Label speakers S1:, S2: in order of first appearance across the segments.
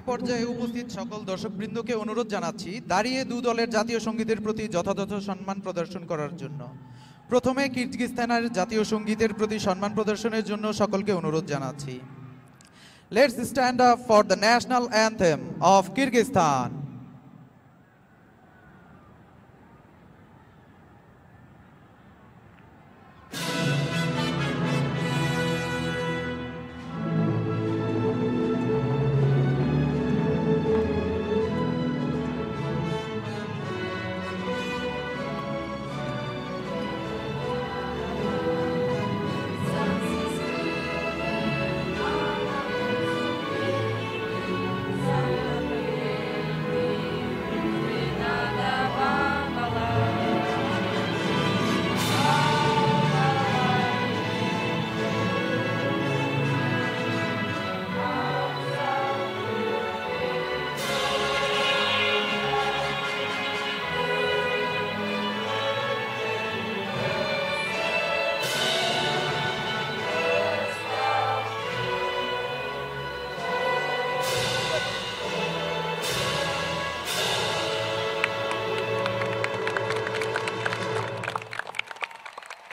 S1: এই পর্যায়ে উপস্থিত সকল দর্শকবৃন্দকে অনুরোধ জানাচ্ছি দাঁড়িয়ে দু দলের জাতীয় সঙ্গীতের প্রতি যথাযথ সম্মান প্রদর্শন করার জন্য। প্রথমে কিরগিজস্তানের জাতীয় সঙ্গীতের প্রতি সম্মান প্রদর্শনের জন্য সকলকে অনুরোধ জানাচ্ছি। Let's stand up for the national anthem of Kyrgyzstan.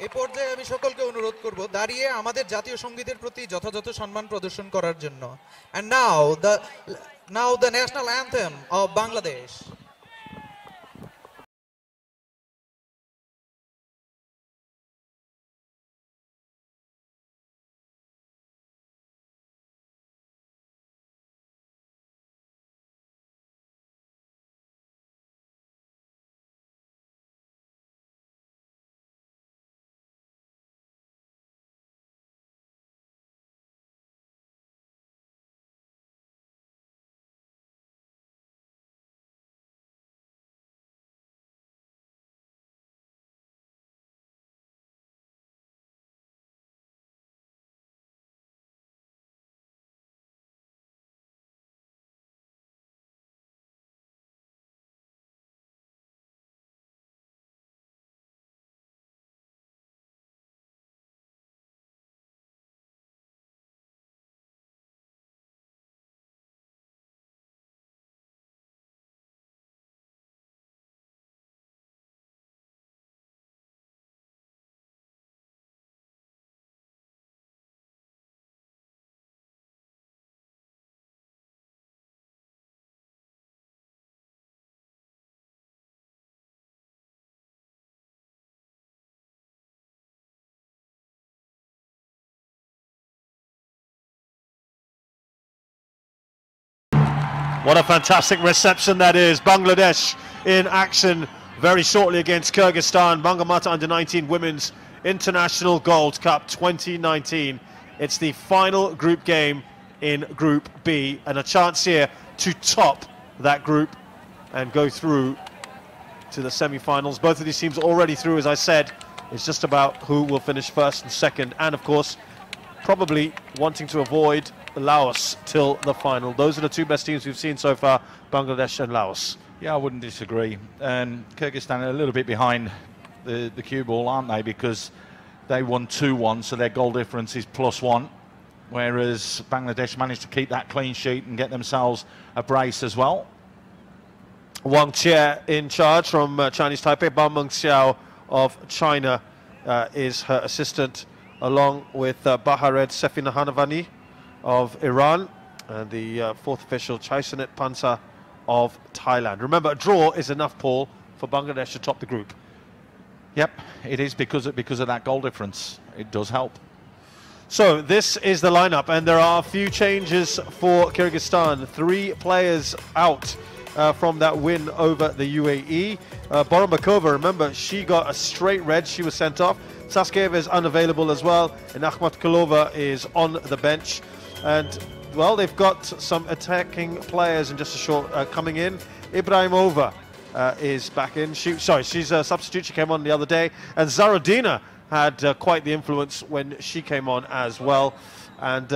S1: এই পর্যায়ে আমি সকলকে অনুরোধ করব দাঁড়িয়ে আমাদের জাতীয় সঙ্গীতের প্রতি যথাযথ সম্মান প্রদর্শন করার জন্য। And now the national anthem of Bangladesh.
S2: What a fantastic reception that is. Bangladesh in action very shortly against Kyrgyzstan. Bangamata U19 Women's International Gold Cup 2019. It's the final group game in Group B, and a chance here to top that group and go through to the semi-finals. Both of these teams already through, as I said. It's just about who will finish first and second, and of course probably wanting to avoid Laos till the final. Those are the two best teams we've seen so far, Bangladesh and Laos.
S3: Yeah, I wouldn't disagree. And Kyrgyzstan are a little bit behind the cue ball, aren't they? Because they won 2-1, so their goal difference is +1. Whereas Bangladesh managed to keep that clean sheet and get themselves a brace as well.
S2: Wang Jie in charge from Chinese Taipei. Bao Mengxiao of China is her assistant, along with Bahared Sefinahanavani of Iran, and the fourth official, Chaisanit Pansa of Thailand. Remember, a draw is enough, Paul, for Bangladesh to top the group.
S3: Yep, it is because of that goal difference. It does help.
S2: So this is the lineup, and there are a few changes for Kyrgyzstan. 3 players out from that win over the UAE. Borombakova, remember, she got a straight red. She was sent off. Saskeva is unavailable as well, and Akhmat Kulova is on the bench. And well, they've got some attacking players in just a short coming in. Ibrahimova is back in. She's a substitute. She came on the other day, and Zarodina had quite the influence when she came on as well. And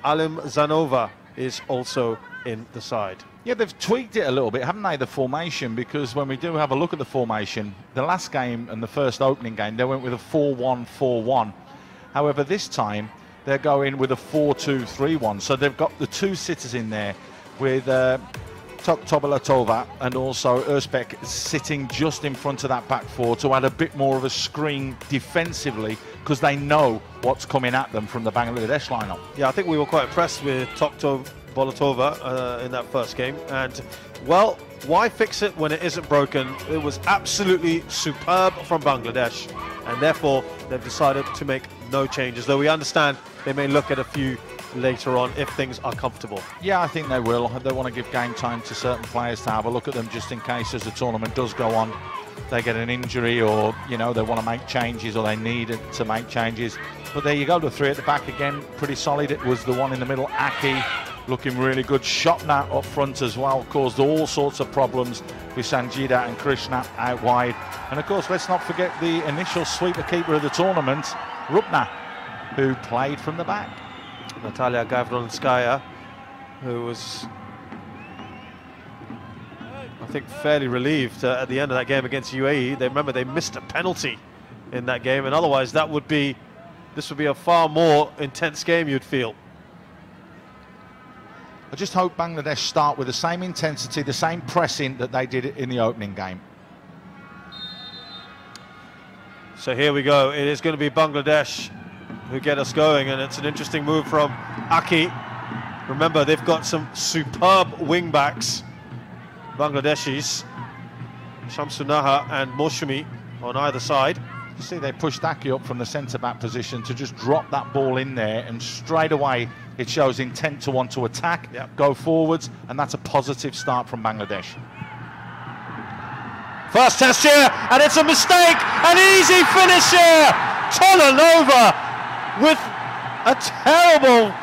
S2: Alim Zanova is also in the side.
S3: Yeah, they've tweaked it a little bit, haven't they, the formation? Because when we do have a look at the formation, the last game and the first opening game, they went with a 4-1-4-1. However, this time they're going with a 4-2-3-1. So they've got the 2 sitters in there with Tobalatova and also Özbek sitting just in front of that back four to add a bit more of a screen defensively, because they know what's coming at them from the Bangladesh lineup.
S2: Yeah, I think we were quite impressed with Tobalatova in that first game, and well, why fix it when it isn't broken? It was absolutely superb from Bangladesh, and therefore they've decided to make no changes, though we understand they may look at a few later on if things are comfortable.
S3: Yeah, I think they will. They want to give game time to certain players to have a look at them just in case as the tournament does go on they get an injury, or you know, they want to make changes, or they need to make changes. But there you go, the three at the back again, pretty solid. It was the one in the middle, Aki, looking really good. Shopna up front as well caused all sorts of problems with Sanjida and Krishna out wide. And of course, let's not forget the initial sweeper keeper of the tournament, Rupna, who played from the back.
S2: Natalia Gavronskaya, who was, I think, fairly relieved at the end of that game against UAE. Remember, they missed a penalty in that game, and otherwise this would be a far more intense game, you'd feel.
S3: I just hope Bangladesh start with the same intensity, the same pressing that they did in the opening game.
S2: So here we go. It is going to be Bangladesh who get us going, and it's an interesting move from Aki. Remember, they've got some superb wing backs, Bangladeshis, Shamsunaha and Moshumi on either side.
S3: You see, they pushed Aki up from the centre-back position to just drop that ball in there, and straight away it shows intent to want to attack, go forwards, and that's a positive start from Bangladesh.
S2: First test here, and it's a mistake, an easy finish here. Tolanova with a terrible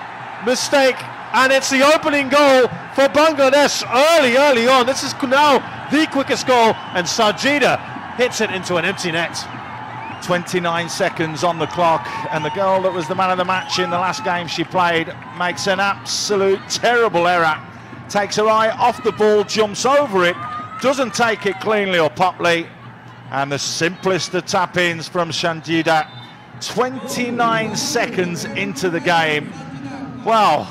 S2: mistake, and it's the opening goal for Bangladesh early on. This is now the quickest goal, and Sajida hits it into an empty net.
S3: 29 seconds on the clock, and the girl that was the man of the match in the last game she played makes an absolute terrible error. Takes her eye off the ball, jumps over it, doesn't take it cleanly or properly, and the simplest of tap-ins from Shandida. 29 seconds into the game. Well,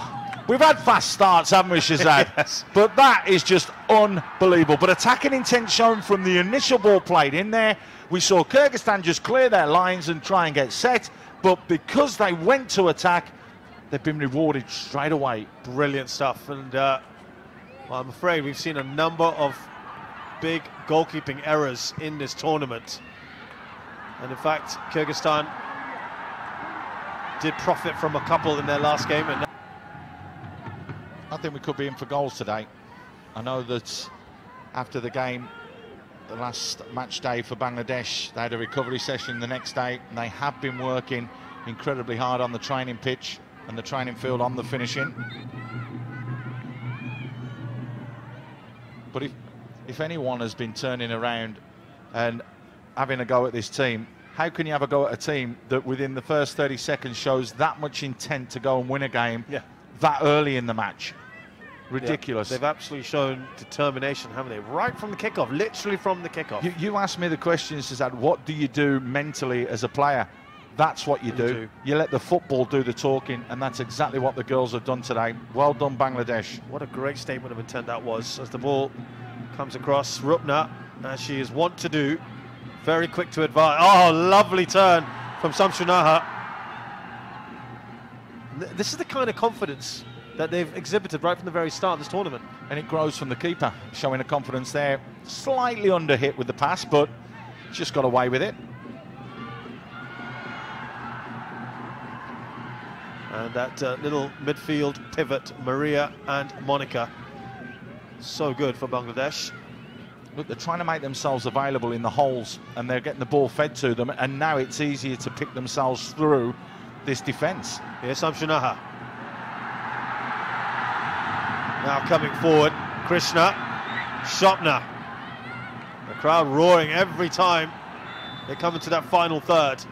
S3: we've had fast starts, haven't we, Shazad?
S2: Yes.
S3: But that is just unbelievable. But attacking intent shown from the initial ball played in there. We saw Kyrgyzstan just clear their lines and try and get set, but because they went to attack, they've been rewarded straight away.
S2: Brilliant stuff, and well, I'm afraid we've seen a number of big goalkeeping errors in this tournament, and in fact Kyrgyzstan did profit from a couple in their last game. And
S3: I think we could be in for goals today. I know that after the game, the last match day for Bangladesh, they had a recovery session the next day, and they have been working incredibly hard on the training pitch and the training field on the finishing. But if anyone has been turning around and having a go at this team, how can you have a go at a team that within the first 30 seconds shows that much intent to go and win a game that early in the match? Ridiculous.
S2: Yeah, they've absolutely shown determination, haven't they? Right from the kickoff, literally from the kickoff.
S3: You asked me the question, Shazad, what do you do mentally as a player? That's what you do. You let the football do the talking, and that's exactly what the girls have done today. Well done, Bangladesh.
S2: What a great statement of intent that was, as the ball comes across. Rupna, as she is wont to do, very quick to advance. Oh, lovely turn from Samsunaha. This is the kind of confidence that they've exhibited right from the very start of this tournament.
S3: And it grows from the keeper, showing a confidence there. Slightly under hit with the pass, but just got away with it.
S2: And that little midfield pivot, Maria and Monica. So good for Bangladesh.
S3: Look, they're trying to make themselves available in the holes, and they're getting the ball fed to them, and now it's easier to pick themselves through this defence.
S2: Here's Samsunaha. Now coming forward, Krishna, Shopna. The crowd roaring every time they come into that final third.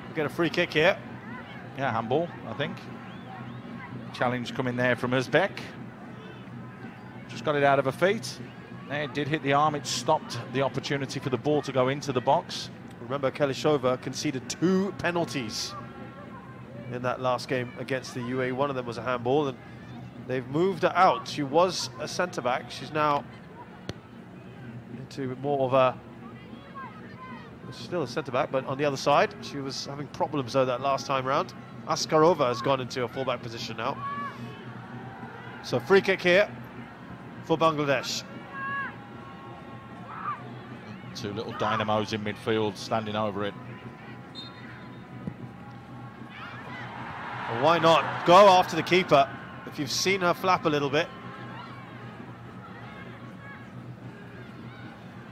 S2: We get a free kick here.
S3: Yeah, handball, I think. Challenge coming there from Özbek. Just got it out of her feet. It did hit the arm. It stopped the opportunity for the ball to go into the box.
S2: Remember, Kelishova conceded 2 penalties in that last game against the UAE. One of them was a handball, and They've moved her out. She was a centre-back. She's now into more of a... Still a centre-back, but on the other side. She was having problems, though, that last time round. Askarova has gone into a full-back position now. So free kick here for Bangladesh.
S3: Two little dynamos in midfield standing over it.
S2: Well, why not go after the keeper if you've seen her flap a little bit?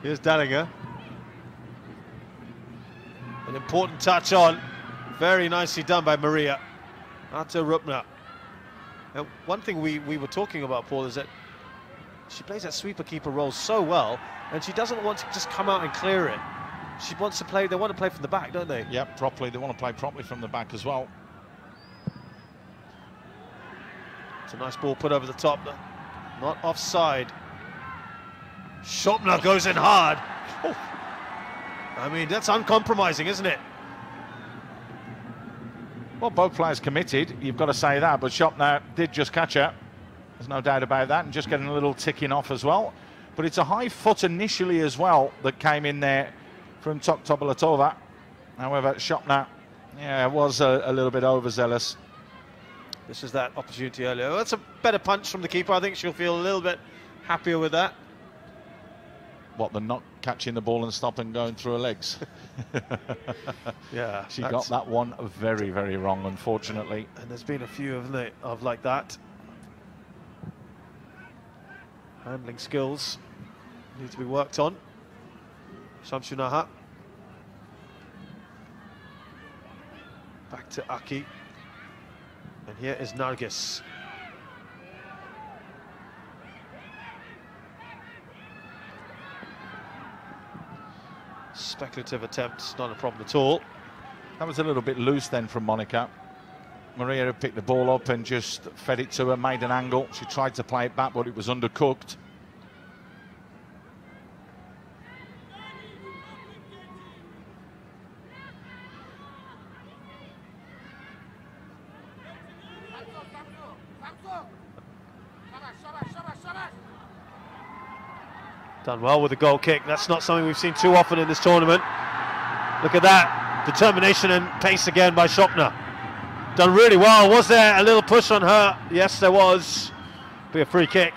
S2: Here's Dallinger. An important touch on. Very nicely done by Maria. Ata Rupna. Now, one thing we were talking about, Paul, is that she plays that sweeper-keeper role so well, and she doesn't want to just come out and clear it. She wants to play, they want to play from the back, don't they?
S3: Yep, properly. They want to play properly from the back as well.
S2: It's a nice ball put over the top, not offside. Shopner goes in hard. Oh. I mean, that's uncompromising, isn't it?
S3: Well, both players committed, you've got to say that, but Shopner did just catch her. There's no doubt about that, and just getting a little ticking off as well. But it's a high foot initially as well that came in there from Tobolatova. However, Shopner, yeah, was a little bit overzealous.
S2: This is that opportunity earlier. Well, that's a better punch from the keeper. I think she'll feel a little bit happier with that.
S3: What, the not catching the ball and stopping going through her legs?
S2: Yeah.
S3: She got that one very, very wrong, unfortunately.
S2: And there's been a few of like that. Handling skills need to be worked on. Shamsunaha. Back to Aki. And here is Nargis. Speculative attempt, not a problem at all.
S3: That was a little bit loose then from Monica. Maria had picked the ball up and just fed it to her, made an angle. She tried to play it back, but it was undercooked.
S2: Done well with the goal kick. That's not something we've seen too often in this tournament. Look at that. Determination and pace again by Shopner. Done really well. Was there a little push on her? Yes, there was. Be a free kick.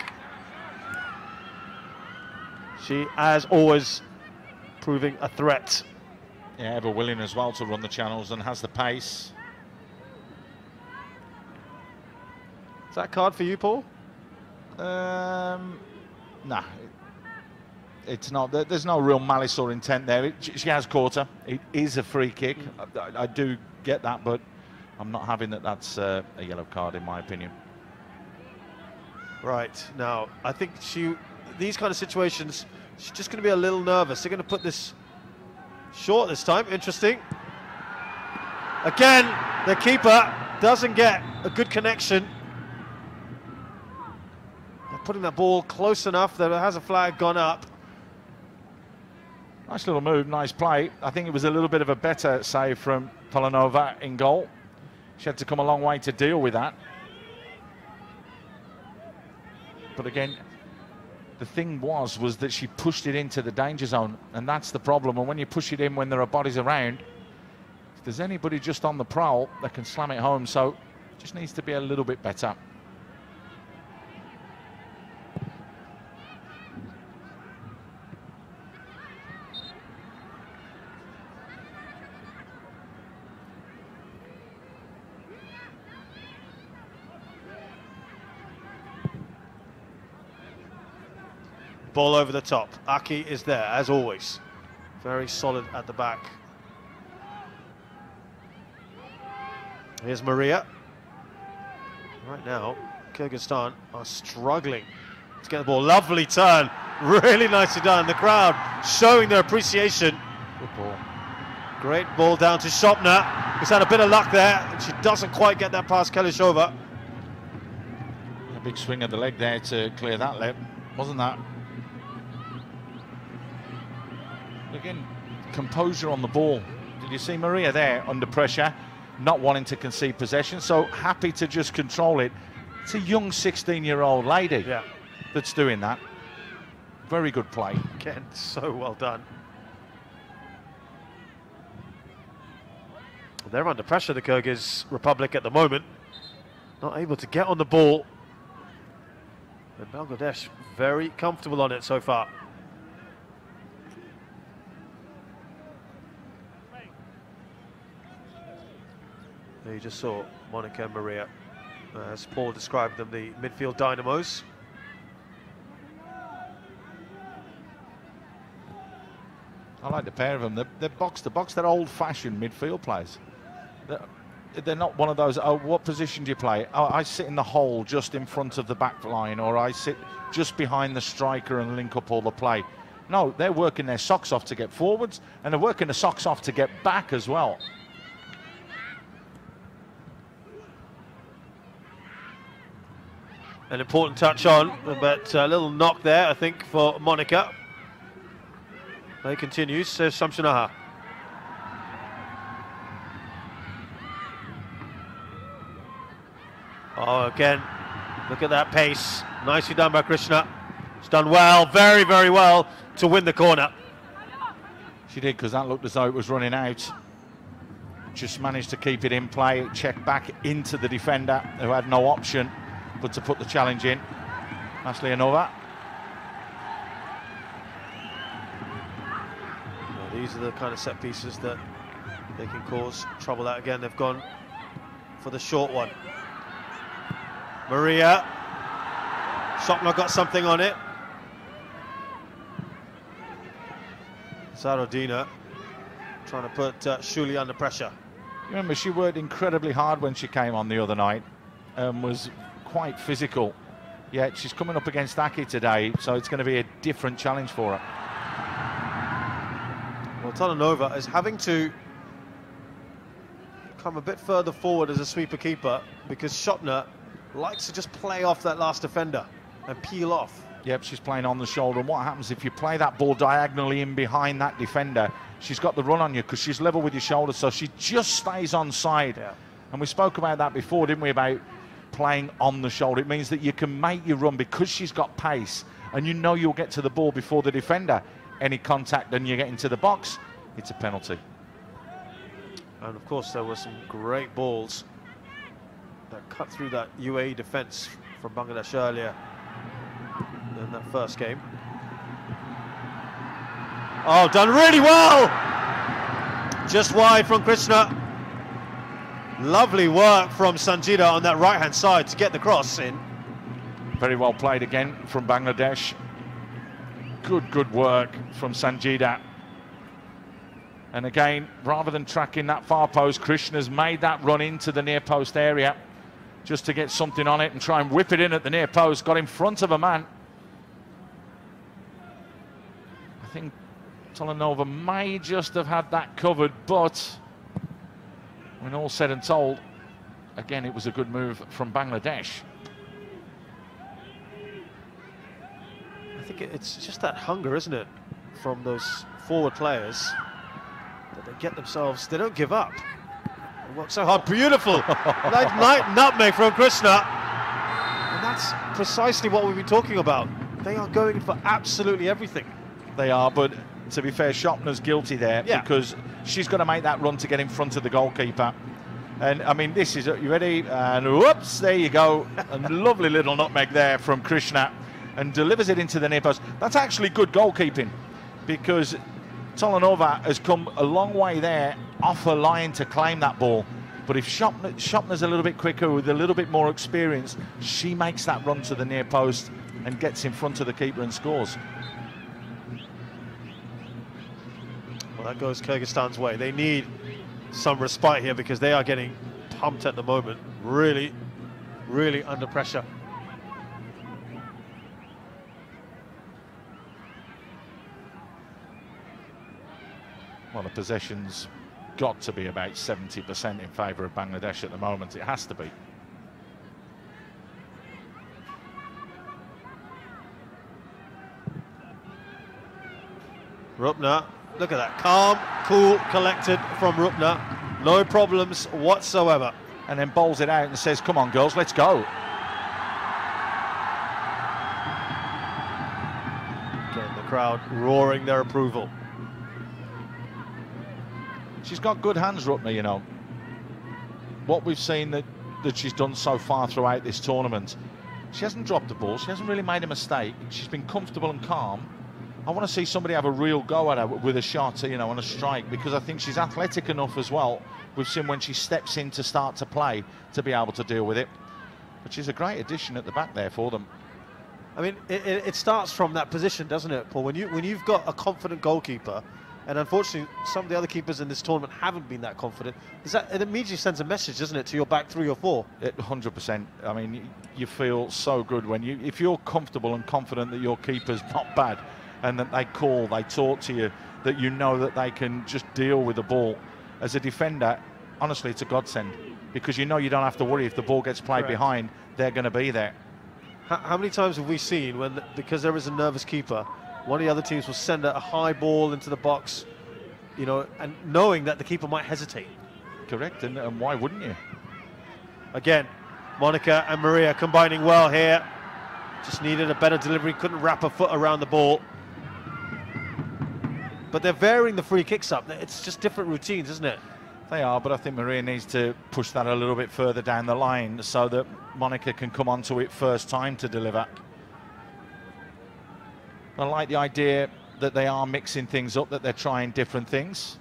S2: She, as always, proving a threat.
S3: Yeah, ever willing as well to run the channels and has the pace.
S2: Is that card for you, Paul?
S3: Nah. It's not. There's no real malice or intent there. She has caught her. It is a free kick. I do get that, but I'm not having that. That's a yellow card, in my opinion.
S2: Right. Now, I think these kind of situations, she's just going to be a little nervous. They're going to put this short this time. Interesting. Again, the keeper doesn't get a good connection. They're putting that ball close enough that it has a flag gone up.
S3: Nice little move, nice play. I think it was a little bit of a better save from Polanova in goal. She had to come a long way to deal with that. But again, the thing was that she pushed it into the danger zone, and that's the problem. And when you push it in when there are bodies around, if there's anybody just on the prowl, they can slam it home. So it just needs to be a little bit better.
S2: Ball over the top. Aki is there, as always. Very solid at the back. Here's Maria. Right now, Kyrgyzstan are struggling to get the ball. Lovely turn. Really nicely done. The crowd showing their appreciation.
S3: Good ball.
S2: Great ball down to Shopner, who's had a bit of luck there, and she doesn't quite get that past Kelishova.
S3: A big swing of the leg there to clear that lip, wasn't that? Again, composure on the ball. Did you see Maria there under pressure, not wanting to concede possession, so happy to just control it. It's a young 16-year-old lady
S4: Yeah.
S3: that's doing that. Very good play.
S4: Again, so well done. They're under pressure, the Kyrgyz Republic at the moment. Not able to get on the ball. And Bangladesh very comfortable on it so far. There you just saw Monica and Maria, as Paul described them, the midfield dynamos.
S3: I like the pair of them. They're box to box. They're old-fashioned midfield players. They're not one of those, oh, what position do you play? Oh, I sit in the hole just in front of the back line, or I sit just behind the striker and link up all the play. No, they're working their socks off to get forwards, and they're working the socks off to get back as well.
S4: An important touch on, but a little knock there, I think, for Monica. Play continues, says Shamsunaha. Oh, again, look at that pace. Nicely done by Krishna. It's done well, very, very well to win the corner.
S3: She did, because that looked as though it was running out. Just managed to keep it in play, check back into the defender, who had no option but to put the challenge in. Maslianova.
S4: These are the kind of set pieces that they can cause trouble out again. They've gone for the short one. Maria. Shopner got something on it. Zarodina trying to put Shuli under pressure.
S3: Remember, she worked incredibly hard when she came on the other night and was quite physical. Yet she's coming up against Aki today, so it's going to be a different challenge for her.
S4: Well, Tolanova is having to come a bit further forward as a sweeper keeper because Shopner likes to just play off that last defender and peel off.
S3: Yep, she's playing on the shoulder, and what happens if you play that ball diagonally in behind that defender? She's got the run on you because she's level with your shoulder, so she just stays on side.
S4: Yeah.
S3: And we spoke about that before, didn't we, about playing on the shoulder. It means that you can make your run because she's got pace, and you know you'll get to the ball before the defender. Any contact and you get into the box, it's a penalty.
S4: And of course there were some great balls that cut through that UAE defence from Bangladesh earlier in that first game. Oh, done really well! Just wide from Krishna. Lovely work from Sanjida on that right-hand side to get the cross in.
S3: Very well played again from Bangladesh. Good work from Sanjida. And again, rather than tracking that far post, Krishna's made that run into the near post area just to get something on it and try and whip it in at the near post. Got in front of a man. I think Tolanova may just have had that covered, but when all said and told, again, it was a good move from Bangladesh.
S4: I think it's just that hunger, isn't it, from those forward players, that they get themselves, they don't give up. They work so hard. Beautiful! Light nutmeg from Krishna. And that's precisely what we've been talking about. They are going for absolutely everything.
S3: They are, but to be fair, Shopner's guilty there because she's got to make that run to get in front of the goalkeeper. And I mean, this is, you ready? And whoops, there you go. A lovely little nutmeg there from Krishna, and delivers it into the near post. That's actually good goalkeeping because Tolanova has come a long way there off her line to claim that ball. But if Shopner's a little bit quicker with a little bit more experience, she makes that run to the near post and gets in front of the keeper and scores.
S4: Well, that goes Kyrgyzstan's way. They need some respite here because they are getting pumped at the moment. Really, really under pressure.
S3: Well, the possession's got to be about 70% in favour of Bangladesh at the moment. It has to be.
S4: Rupna, look at that. Calm, cool, collected from Rupna. No problems whatsoever.
S3: And then bowls it out and says, come on, girls, let's go.
S4: crowd roaring their approval.
S3: She's got good hands, Rutner, you know. What we've seen that she's done so far throughout this tournament, she hasn't dropped the ball, she hasn't really made a mistake, she's been comfortable and calm. I want to see somebody have a real go at her with a shot, you know, and a strike, because I think she's athletic enough as well. We've seen when she steps in to start to play to be able to deal with it. But she's a great addition at the back there for them.
S4: I mean, it starts from that position, doesn't it, Paul? When you've got a confident goalkeeper, and unfortunately some of the other keepers in this tournament haven't been that confident, it immediately sends a message, doesn't it, to your back 3 or 4?
S3: 100%. I mean, you feel so good when if you're comfortable and confident that your keeper's not bad, and that they talk to you, that you know that they can just deal with the ball. As a defender, honestly, it's a godsend, because you know you don't have to worry if the ball gets played behind, they're going to be there.
S4: How many times have we seen when, because there is a nervous keeper, one of the other teams will send a high ball into the box, you know, and knowing that the keeper might hesitate?
S3: Correct, and why wouldn't you?
S4: Again, Monica and Maria combining well here. Just needed a better delivery, couldn't wrap her foot around the ball. But they're varying the free kicks up. It's just different routines, isn't it?
S3: They are, but I think Maria needs to push that a little bit further down the line so that Monica can come onto it first time to deliver. I like the idea that they are mixing things up, that they're trying different things.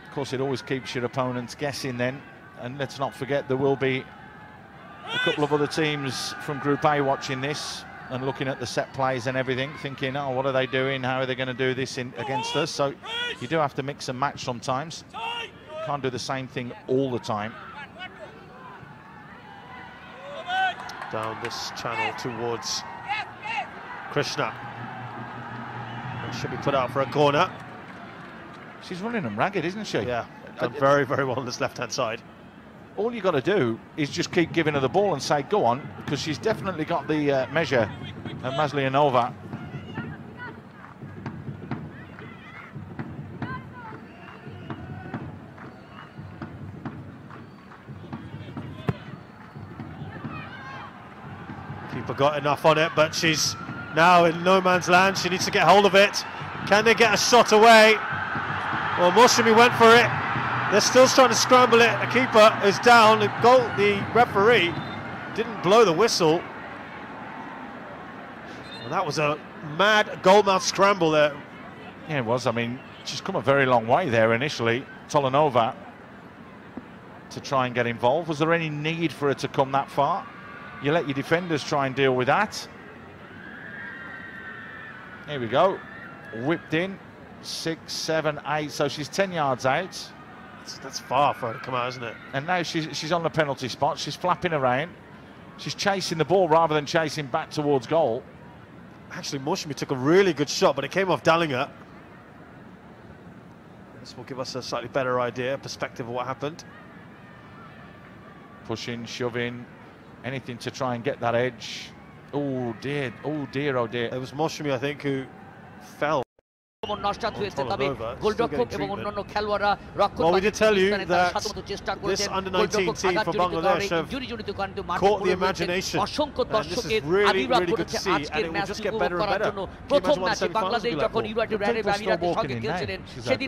S3: Of course, it always keeps your opponents guessing then. And let's not forget, there will be a couple of other teams from Group A watching this and looking at the set plays and everything, thinking, oh, what are they doing? How are they going to do this against us? So you do have to mix and match sometimes. Can't do the same thing all the time.
S4: Down this channel towards Krishna. It should be put out for a corner.
S3: She's running them ragged, isn't she?
S4: Yeah, done very, very well on this left-hand side.
S3: All you got to do is just keep giving her the ball and say, go on, because she's definitely got the measure of Maslianova.
S4: Keeper got enough on it, but she's now in no man's land. She needs to get hold of it. Can they get a shot away? Well, Moshimi went for it. They're still trying to scramble it. The keeper is down. The referee didn't blow the whistle. Well, that was a mad goalmouth scramble there.
S3: Yeah, it was. I mean, she's come a very long way there initially, Tolanova, to try and get involved. Was there any need for her to come that far? You let your defenders try and deal with that. Here we go. Whipped in. 6, 7, 8. So she's 10 yards out.
S4: That's far for her to come out, isn't it?
S3: And now she's on the penalty spot. She's flapping around. She's chasing the ball rather than chasing back towards goal.
S4: Actually, Moshimi took a really good shot, but it came off Dallinger. This will give us a slightly better idea, perspective of what happened.
S3: Pushing, shoving, anything to try and get that edge. Oh dear, oh dear, oh dear.
S4: It was Moshimi, I think, who fell. Well, we did tell you that this under-19 team for Bangladesh have caught the imagination, and this is really, really good to see, and it will just get better and better. Can you imagine what the semi-finals will be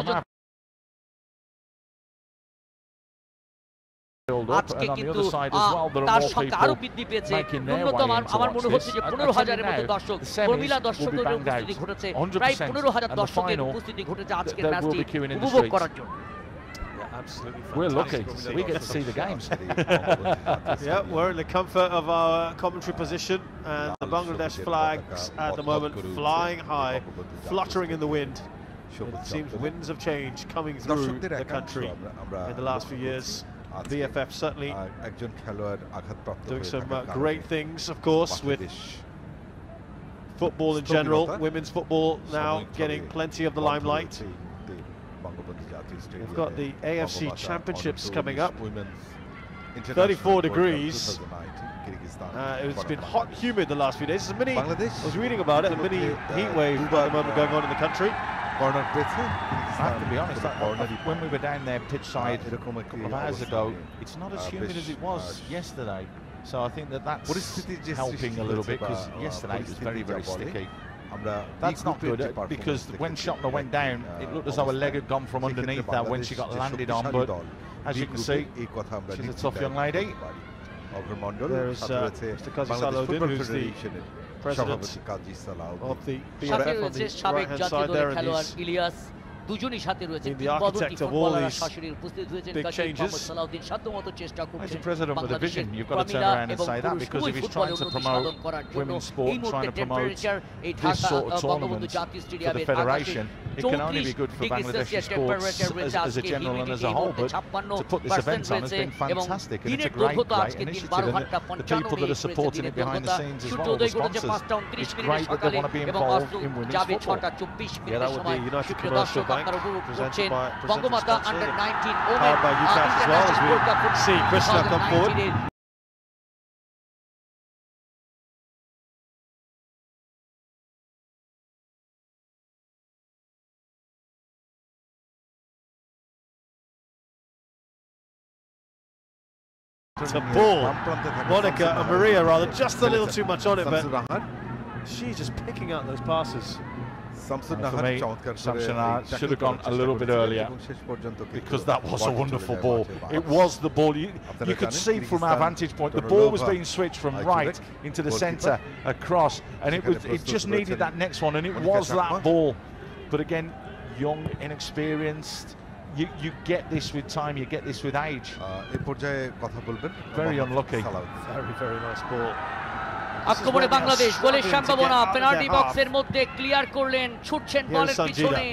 S4: like?
S5: আজকে কিন্তু তার সংখ্যা আরো বৃদ্ধি পেয়েছে ন্যূনতম আমার মনে হচ্ছে যে 15,000-এর মতো দর্শক কর্মীলা দর্শকদের উপস্থিতি ঘটেছে প্রায় 15,000 দর্শকের উপস্থিতি ঘটেছে আজকের ম্যাচটি উপভোগ করার জন্য
S3: We're lucky. We get to see the games.
S4: Yeah, we're in the comfort of our commentary position, and the Bangladesh flags at the moment flying high, fluttering in the wind. It seems winds of change coming through the country in the last few years. VFF certainly doing some great things, of course, with football in general. Women's football now getting plenty of the limelight. We've got the AFC Championships coming up. 34 degrees. It's been hot, humid the last few days. There's a mini, I was reading about it, a mini heat wave at the moment going on in the country.
S3: I have to be honest, when we were down there pitch side a couple of hours ago, it's not as humid as it was yesterday. So I think that's helping a little bit, because yesterday it was very, very sticky. That's not good, because when Shopner went down, it looked as though a leg had gone from underneath her when she got landed on, but as you can see, she's a tough young lady. There's Mr. Kazi Salahuddin, who's the president of the BFF on the right-hand side there, and he's
S6: দুজনই সাথে রয়েছে
S3: the architect of all these
S6: সরাসরি উপস্থিত হয়েছেন
S3: big
S6: কাজী
S3: changes.
S6: Mohammad Salauddin সাধ্যমতো চেষ্টা
S3: As
S6: করছেন
S3: the president of the division, you've got to turn around and say that, because if he's trying to promote women's sport, trying to promote this sort of tournament for the federation, it can only be good for Bangladeshi sports as a general and as a whole, but to put this event on has been fantastic, and it's a great initiative, and the people that are supporting it behind the scenes as well, the sponsors, it's great that they want to be involved in women's football. Yeah, that would be United Commercial Bank, presented by
S6: Bangamata U19
S3: powered by UCAS as well, as we see Krishna come forward.
S4: To ball. Monica and Maria rather just a little too much on it, but she's just picking out those passes.
S3: For me, Samsonah should have gone a little bit earlier, because that was a wonderful ball. It was the ball. You could see from our vantage point, the ball was being switched from right into the centre across, and it just needed that next one, and it was that ball. But again, young, inexperienced. You get this with time, you get this with age. Very unlucky.
S4: Very, very nice ball.
S6: আক্রমণে বাংলাদেশ গোলের সম্ভাবনা, penalty বক্সের মধ্যে clear করলেন, ছুটছেন বলের পিছনে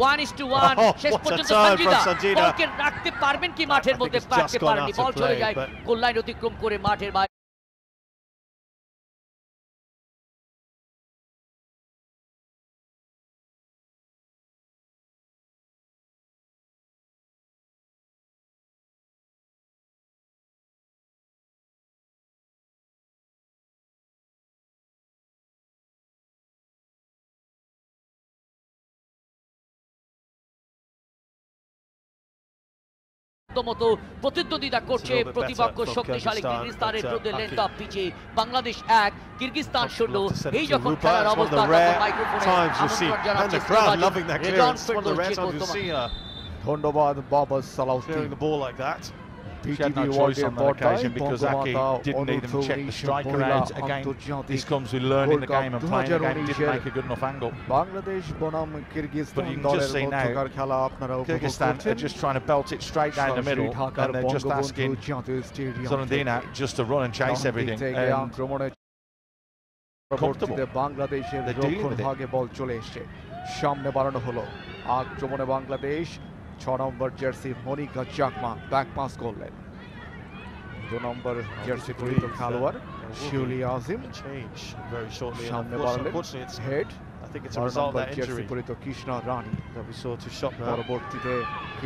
S6: 1:1 শেষ পর্যন্ত সঞ্জিদা বলকে রাখতে পারবেন কি মাঠের মধ্যে, রাখতে পারেননি, বল চলে যায় গোল লাইন অতিক্রম করে মাঠের বাইরে। মতো প্রতিদ্বন্দ্বিতা করছে প্রতিপক্ষ শক্তিশালী কিরগিজস্তানের বিরুদ্ধে লেন্থ অফ পিচে বাংলাদেশ 1 কিরগিজস্তান 0। এই যখন খেলার অবস্থা মাইক্রোফোনে আমন্ত্রণ জানাচ্ছি
S7: ধন্যবাদ বাবা Salauddin.
S3: The ball like that. She had no choice on that occasion, because Aki didn't even check the striker out. Again, this comes with learning the game and playing the game. Didn't make a good enough angle.
S7: Bangladesh বনাম কিরগিজস্তান
S3: দলের মধ্যকার খেলা আপনারা উপভোগ করছেন। Kyrgyzstan are just trying to belt it straight down the middle, and they're just asking Zonadina just to run and chase everything.
S7: পরবর্তীতে বাংলাদেশের রক্ষণ ভাগে বল চলে এসেছে, সামনে বাড়ানো হলো আক্রমণে বাংলাদেশ। 6 নম্বর jersey Monika Chakma back pass করলেন, 2 নম্বর জার্সি পরিহিত খেলোয়াড় শিউলি আজিম সামনে বাড়ালেন, head.
S4: I think it's a result of that injury
S7: পরিহিত কৃষ্ণা রানী
S4: that we saw to Shopner.
S7: পরবর্তীতে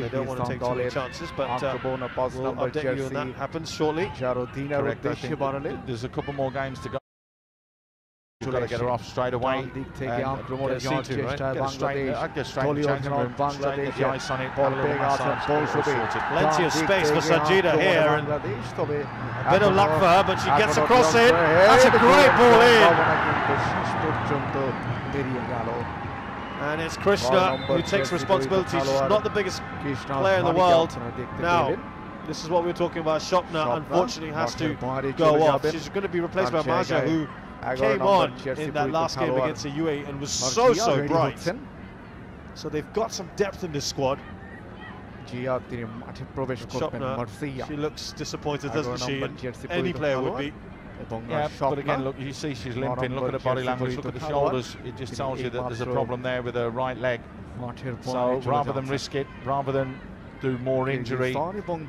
S4: They don't want to take too many chances, but
S7: আক্রমণ 5
S4: we'll
S7: number
S4: update you when
S7: jersey
S4: that happens shortly.
S7: জারোদিনার উদ্দেশ্যে বাড়ালেন।
S3: There's a couple more games to go. We've got to get her off straight away.
S7: দিক থেকে আক্রমণের চেষ্টা Bangladesh,
S3: Bangladesh ice on it,
S7: বল পেয়ে গেছেন, বল শুধু
S4: Plenty of space for Sanjida here, and
S7: Bangladesh তবে
S4: a bit of luck for her, but she gets across it. That's a great ball in,
S7: কিন্তু শেষ পর্যন্ত বেরিয়ে গেল।
S4: and it's Krishna who takes responsibility. She's not the biggest player in the world. Now, this is what we were talking about. Shopner unfortunately has to go off. She's going to be replaced by Maja, who came on in that last game against the UAE and was so bright. So they've got some depth in this squad.
S7: Zia তিনি মাঠে প্রবেশ করবেন, Mercia
S3: She looks disappointed, doesn't she? Any player would be. Yeah, but again, look, you see she's limping. Look at her body language. Look at the shoulders. It just tells you that there's a problem there with her right leg. So rather than risk it, rather than do more injury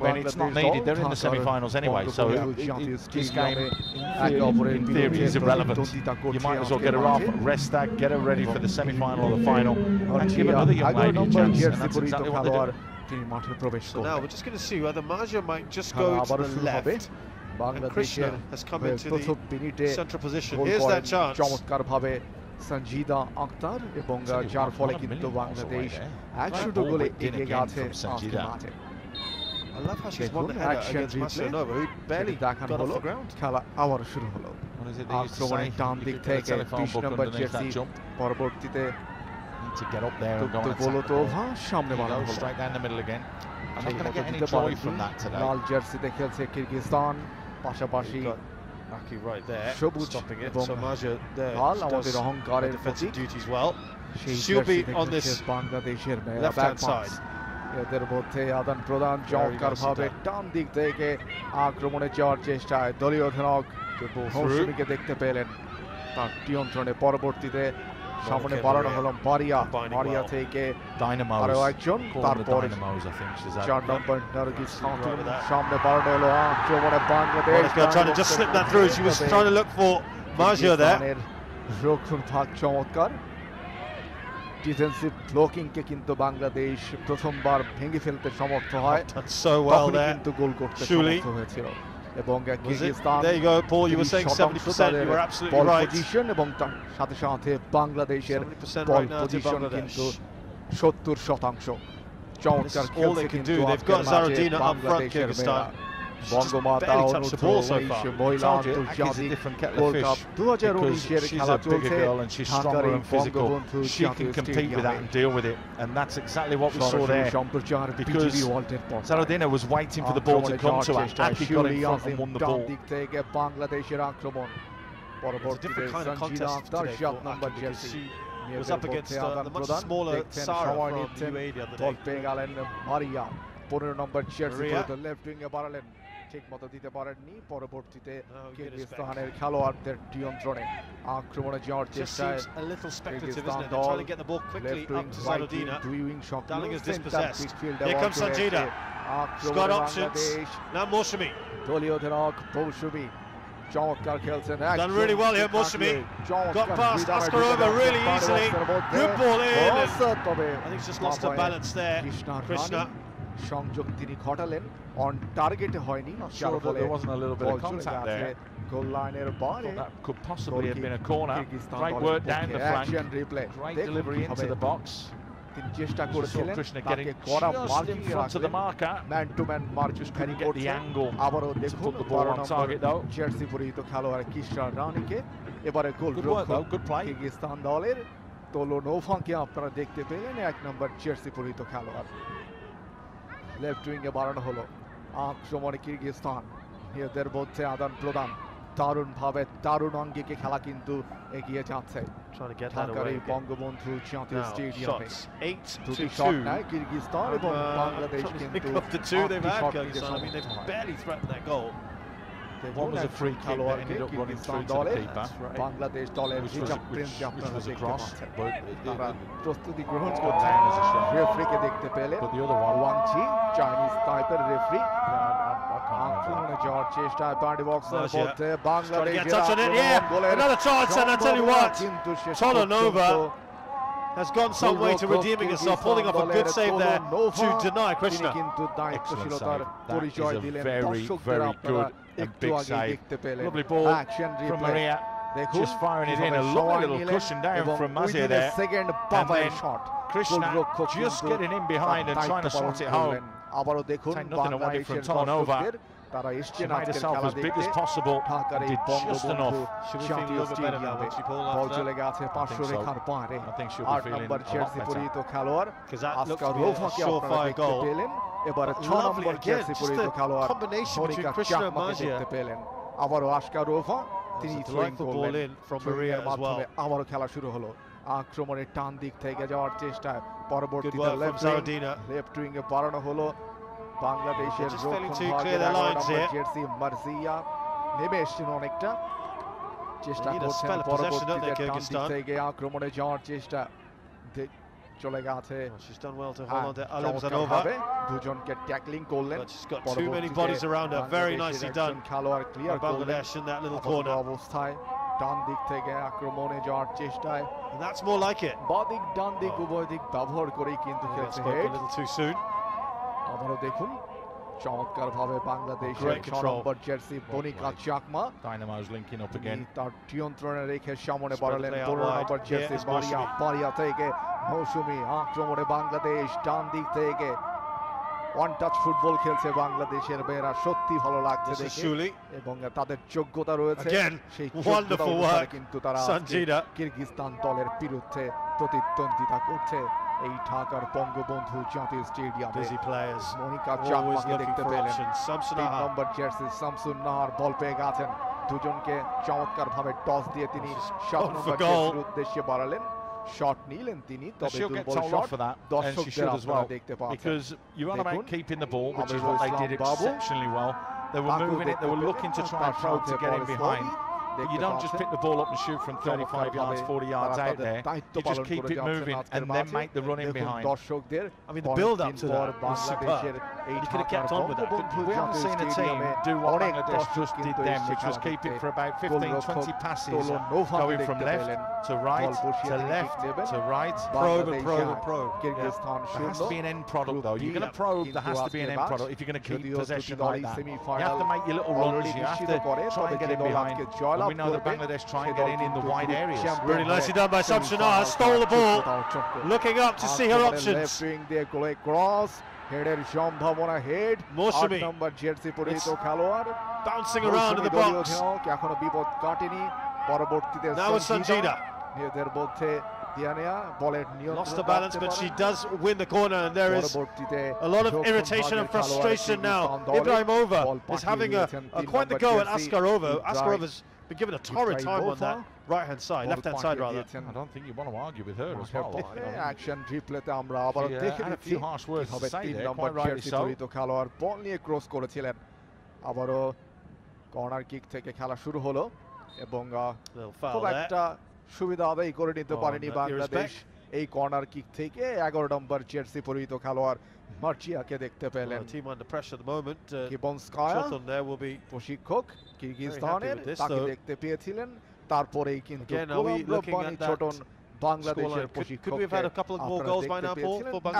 S3: when it's not needed, they're in the semi-finals anyway. So this game, in theory, is irrelevant. You might as well get her off, rest her, get her ready for the semi-final or the final, and give another young lady a chance. And that's exactly what they're doing.
S4: So now we're just going to see whether Maja might just go to the left. And Krishna has come into the central position. Here's that chance.
S7: চমৎকারভাবে সঞ্জিদা আক্তার, এবং যার ফলে কিন্তু বাংলাদেশ 100 গোলে এগিয়ে গেছে আজকের মাঠে।
S2: I love how she's won the header against Macedonia, who barely got off the ground.
S7: খেলা আবার শুরু হলো আক্রমণের ডান দিক থেকে 20 নম্বর জার্সি পরবর্তীতে
S3: Need to get up there and go and
S7: বলতো সামনে বাড়ানো হলো
S3: straight down the middle again. I'm not going to get any joy from that today.
S7: লাল জার্সিতে খেলছে কিরগিজস্তান পাশাপাশি
S2: Lucky right there,
S7: সবুজ
S2: stopping it.
S7: এবং
S2: So Maja there
S7: Lal
S2: does
S7: আমাদের
S2: her
S7: অহংকারের
S2: defensive
S7: প্রতীক
S2: duties well.
S7: সেই
S2: She'll be
S7: জার্সিতে
S2: on
S7: খেলছে
S2: this
S7: বাংলাদেশের মেয়েরা
S2: left
S7: back
S2: hand
S7: pass
S2: side.
S7: এদের মধ্যে আদান প্রদান চমৎকার ভাবে ডান দিক থেকে আক্রমণে যাওয়ার চেষ্টায় দলীয় অধিনায়ক মৌসুমীকে দেখতে পেলেন তার নিয়ন্ত্রণে পরবর্তীতে সামনে বাড়ানো হলো মারিয়া থেকে আরো একজন তারপরে 4 নম্বর নার্গিস খাতুন সামনে বাড়ানো হলো আক্রমণে Bangladesh
S2: trying to just slip that through. She was trying to look for Maja there.
S7: রক্ষণ ভাগ চমৎকার ডিফেন্সিভ ব্লকিং কে কিন্তু বাংলাদেশ প্রথমবার ভেঙে ফেলতে সমর্থ হয়
S2: So well there.
S7: কিন্তু গোল করতে সমর্থ হয়েছিল এবং Kyrgyzstan
S2: There you go, Paul. You were saying 70%. You were absolutely right.
S7: Position এবং তার সাথে সাথে বাংলাদেশের
S2: 70%
S7: বল
S2: right now to
S7: পজিশন কিন্তু
S2: Bangladesh.
S7: 70%। চমৎকার
S2: all
S7: খেলছে
S2: they can
S7: কিন্তু
S2: do. They've got Zaradina up front,
S7: বাংলাদেশের
S2: Kyrgyzstan.
S7: বঙ্গমাতা U19 মহিলা আন্তর্জাতিক গোল্ড কাপ 2019 এর খেলা চলছে ঢাকার এই Bangabandhu
S3: She can compete with that and deal with it, and that's exactly what we saw there.
S7: সম্প্রচার
S3: Because Zaradina was waiting for the ball to come to her, and he got in front and won the ball.
S7: দিক থেকে বাংলাদেশের আক্রমণ পরবর্তীতে সঞ্জিদা আক্তার 7 নম্বর jersey
S2: was up against the much smaller Sara from UAE the other
S7: ball
S2: day.
S7: পেয়ে গেলেন মারিয়া 15 নম্বর jersey পরে left wing এ বাড়ালেন ঠিক মতো দিতে পারেননি পরবর্তীতে কিরগিজস্তানের খেলোয়াড়দের নিয়ন্ত্রণে আক্রমণে যাওয়ার চেষ্টায়
S2: a little speculative, isn't it? They're trying to get the ball quickly up to Zaradina. Darling is dispossessed. Here comes Sanjida. Got options. Now Moushumi.
S7: দলীয় অধিনায়ক মৌসুমী চমৎকার খেলছেন
S2: Done really well here, Moushumi. Got past Askarova really easily. Good ball in. I think she's just lost her balance there. Krishna.
S7: সংযোগ তিনি ঘটালেন on টার্গেটে হয়নি যার ফলে
S3: There wasn't a little bit of contact there.
S7: গোল লাইনের বাইরে
S3: That could possibly have been a corner. Great work down the flank. Great delivery into the box.
S7: তিনি চেষ্টা করেছিলেন
S3: Krishna
S7: তাকে
S3: getting
S7: কড়া
S3: just
S7: marking
S3: in front of the marker.
S7: Man to man marking very
S3: Get the angle
S7: আবারও
S3: to
S7: দেখুন
S3: put the ball on target though.
S7: Jersey পরিহিত খেলোয়াড় কৃষ্ণা রানীকে এবারে গোল
S3: Good work though, good play.
S7: Kyrgyzstan দলের তোলোনোভাকে আপনারা দেখতে পেলেন 1 নম্বর জার্সি পরিহিত খেলোয়াড় লেফট উইং এ বাড়ানো হলো আক্রমণে কিরগিজস্তান এদের মধ্যে আদান প্রদান দারুণভাবে দারুণ অঙ্গিকে খেলা কিন্তু এগিয়ে যাচ্ছে
S2: Trying to get that
S7: ঢাকার
S2: away
S7: এই
S2: again.
S7: বঙ্গবন্ধু জাতীয়
S2: Now,
S7: স্টেডিয়ামে
S2: shots
S7: 2টি
S2: 8-2.
S7: শট নেয় কিরগিজস্তান এবং বাংলাদেশ কিন্তু
S2: Pick up the two they've
S7: 8টি
S2: had,
S7: শট
S2: Kyrgyzstan.
S7: নিতে
S2: I mean, they've
S7: সমর্থ হয়।
S2: barely threatened that goal.
S3: One was a free kick that
S7: খেলোয়াড়কে
S3: ended up running
S7: Kyrgyzstan
S3: through to the
S7: দলের
S3: keeper.
S7: বাংলাদেশ দলের
S3: Which
S7: হিজাব
S3: was
S7: প্রিন্স আপনারা
S3: a
S7: দেখতে
S3: cross,
S7: পাচ্ছেন
S3: but
S7: তারা প্রস্তুতি গ্রহণ
S3: It's
S7: করছে
S3: gone down as a shot.
S7: রেফারিকে দেখতে পেলেন
S3: But the other one,
S7: Wang Chi Chinese টাইপের রেফারি
S3: I can't
S7: আক্রমণে যাওয়ার চেষ্টায় পার্টি বক্সের
S2: Maja
S7: মধ্যে
S2: Trying to
S7: বাংলাদেশের
S2: get touch on it,
S7: আক্রমণ
S2: yeah.
S7: গোলের
S2: Another chance, and I tell you what,
S7: কিন্তু শেষ
S2: Tolanova
S7: পর্যন্ত
S2: has gone some way to redeeming herself, pulling off a good save there to deny
S7: তিনি
S2: Krishna.
S7: কিন্তু দায়িত্বশীলতার
S3: Excellent save.
S7: পরিচয়
S3: That is a
S7: দিলেন
S3: very,
S7: দর্শকদের
S3: very
S7: আপনারা
S3: good and
S7: একটু
S3: big
S7: আগে
S3: save.
S7: দেখতে পেলেন
S3: Lovely ball
S7: action
S3: from
S7: replay
S3: Maria.
S7: দেখুন
S3: Just firing it in,
S7: কিভাবে
S3: a
S7: সময়
S3: lovely little
S7: নিলেন
S3: cushion down
S7: এবং
S3: from Maja
S7: within a
S3: there.
S7: second
S3: And
S7: বাবায়
S3: then
S7: shot
S3: Krishna just getting in behind and trying to slot it home.
S7: আবারও দেখুন
S3: Take nothing away from
S7: বাংলাদেশের
S3: Tolanova.
S7: দর্শকদের তারা
S3: She
S7: এসছেন
S3: made
S7: আজকের
S3: herself
S7: খেলা
S3: as big
S7: দেখতে
S3: as possible.
S7: ঢাকার এই
S3: Did just
S7: Bangabandhu
S3: enough.
S2: Should we feel a
S7: জাতীয়
S2: little bit better now,
S7: স্টেডিয়ামে
S2: won't she, Paul,
S7: ball
S2: after
S7: চলে
S2: that?
S7: গেছে 500
S3: so.
S7: রেখার পারে
S3: I think she'll be
S7: 8
S3: feeling
S7: number
S3: a lot
S7: jersey
S3: better.
S7: পরিহিত খেলোয়াড়
S2: 'Cause that looked
S7: আজকার
S2: to be a
S7: রোভাকে আপনারা
S2: surefire
S7: দেখতে
S2: goal.
S7: পেলেন এবারে 6
S2: Lovely
S7: number
S2: again,
S7: jersey
S2: just
S7: পরিহিত
S2: the
S7: খেলোয়াড়
S2: combination between
S7: Monika
S2: Krishna and
S7: চাকমাকে
S2: Maja.
S7: দেখতে পেলেন আবারও আশকা রোভা তিনি
S2: That's a
S7: throwing
S2: delightful ball
S7: করলেন
S2: in from
S7: থ্রোইং
S2: Maria
S7: এর
S2: as
S7: মাধ্যমে
S2: well.
S7: আবারও খেলা শুরু হলো আক্রমণের টান দিক থেকে যাওয়ার চেষ্টায়
S2: Good
S7: পরবর্তীতে
S2: work from
S7: left
S2: Zaradina.
S7: Wing এ বাড়ানো হলো বাংলাদেশের
S2: Just failing to
S7: রক্ষণ
S2: clear their lines here.
S7: Jersey Marjia নেমে এসেছেন অনেকটা চেষ্টা
S2: They need a
S7: করছেন
S2: spell of possession, don't
S7: পরবর্তীতে
S2: they,
S7: টান দিক
S2: Kyrgyzstan?
S7: থেকে আক্রমণে যাওয়ার চেষ্টা চলে গেছে
S2: Oh, she's done well to hold on to
S7: চমৎকারভাবে
S2: Alemzanova.
S7: দুজনকে ট্যাকলিং করলেন
S2: But she's got too many bodies around her. Very nicely done
S7: খেলোয়াড়
S2: by
S7: ক্লিয়ার করলেন
S2: Bangladesh in that little
S7: আপাতত
S2: corner.
S7: অবস্থায় ডান দিক থেকে আক্রমণে যাওয়ার চেষ্টায়
S2: And that's more like it.
S7: বাদিক ডান দিক উভয় দিক ব্যবহার করেই কিন্তু
S2: I think I
S7: খেলছে
S2: spoke a
S7: head
S2: little too soon.
S7: আবারও দেখুন চমৎকার ভাবে বাংলাদেশের
S2: Great
S7: 6
S2: control.
S7: নম্বর jersey Bonika Chakma
S3: Dynamo's linking up
S7: তিনি
S3: again.
S7: তার নিয়ন্ত্রণে রেখে সামনে
S2: Spread
S7: বাড়ালেন
S2: play out
S7: 15
S2: wide.
S7: Number jersey
S2: Here is
S7: বাড়িয়া
S2: Moushumi.
S7: বাড়িয়া থেকে মৌসুমী আক্রমণে বাংলাদেশ ডান দিক থেকে ওয়ান টাচ ফুটবল খেলছে বাংলাদেশের মেয়েরা, সত্যি ভালো লাগছে দেখে এবং তাদের যোগ্যতা রয়েছে সেই যোগ্যতা কিন্তু তারা কিরগিজস্তান দলের বিরুদ্ধে প্রতিদ্বন্দ্বিতা করছে এই ঢাকার বঙ্গবন্ধু জাতীয় স্টেডিয়ামে। মনিকা চাকমাকে দেখতে পেলেন, 3 নম্বর জার্সি শামসুন নাহার বল পেয়ে গেছেন, দুজনকে চমৎকার ভাবে টস দিয়ে তিনি 7 নম্বর জার্সির উদ্দেশ্যে বাড়ালেন, শট নিলেন তিনি, তবে দুর্বল শট দর্শকদের আপনারা দেখতে পাচ্ছেন।
S3: Because you want to make keeping the ball, which is what they did exceptionally well. They were moving it, they were looking to try and crowd to get in behind. But you don't just pick the ball up and shoot from 35 yards, 40 yards out there. You just keep it moving and then make the run in behind. I mean, the build-up to that was superb. You could have kept on with that. But we haven't seen a team do what Bangladesh just did then, which was keep it for about 15, 20 passes, going from left to right, to left, to right, probe and probe and probe. There has to be an end product, though. You're going to probe, there has to be an end product if you're going to keep possession like that. You have to make your little runs, you have to try and get in behind. We know that Bangladesh try and get in the wide areas.
S2: Really nicely done by Samsuna, stole the ball, looking up to see her options.
S7: হেডের সম্ভাবনা, head 8 নম্বর jersey পরিহিত খেলোয়াড়
S2: bouncing around in the box.
S7: এখনো বিপদ কাটেনি, পরবর্তীতে
S2: সঞ্জিদা
S7: নিজেদের মধ্যে দিয়ানিয়া বলের নিয়ন্ত্রণ,
S2: lost the balance, but she does win the corner, and there is a lot of irritation and frustration now. Ibrahimova is having quite the go at Askarova. Askarova's been given a torrid time on that right-hand side, left-hand side rather.
S3: I don't think you want to argue with her as well.
S7: Action replayতে আমরা আবার দেখে নিচ্ছি কিভাবে 3 নম্বর jersey পরিহিত খেলোয়াড় বল নিয়ে cross করেছিলেন। আবারও কর্নার কিক থেকে খেলা শুরু হলো এবং খুব একটা সুবিধা আদায় করে নিতে পারেনি বাংলাদেশ। এই কর্নার কিক থেকে 11 নম্বর জার্সি পরিহিত খেলোয়াড় মার্চিয়াকে দেখতে পেলেন। প্রশিক্ষক কিরগিজস্তানের তাকে দেখতে পেয়েছিলেন, তারপরেই কিন্তু ছোটন বাংলাদেশের প্রশিক্ষক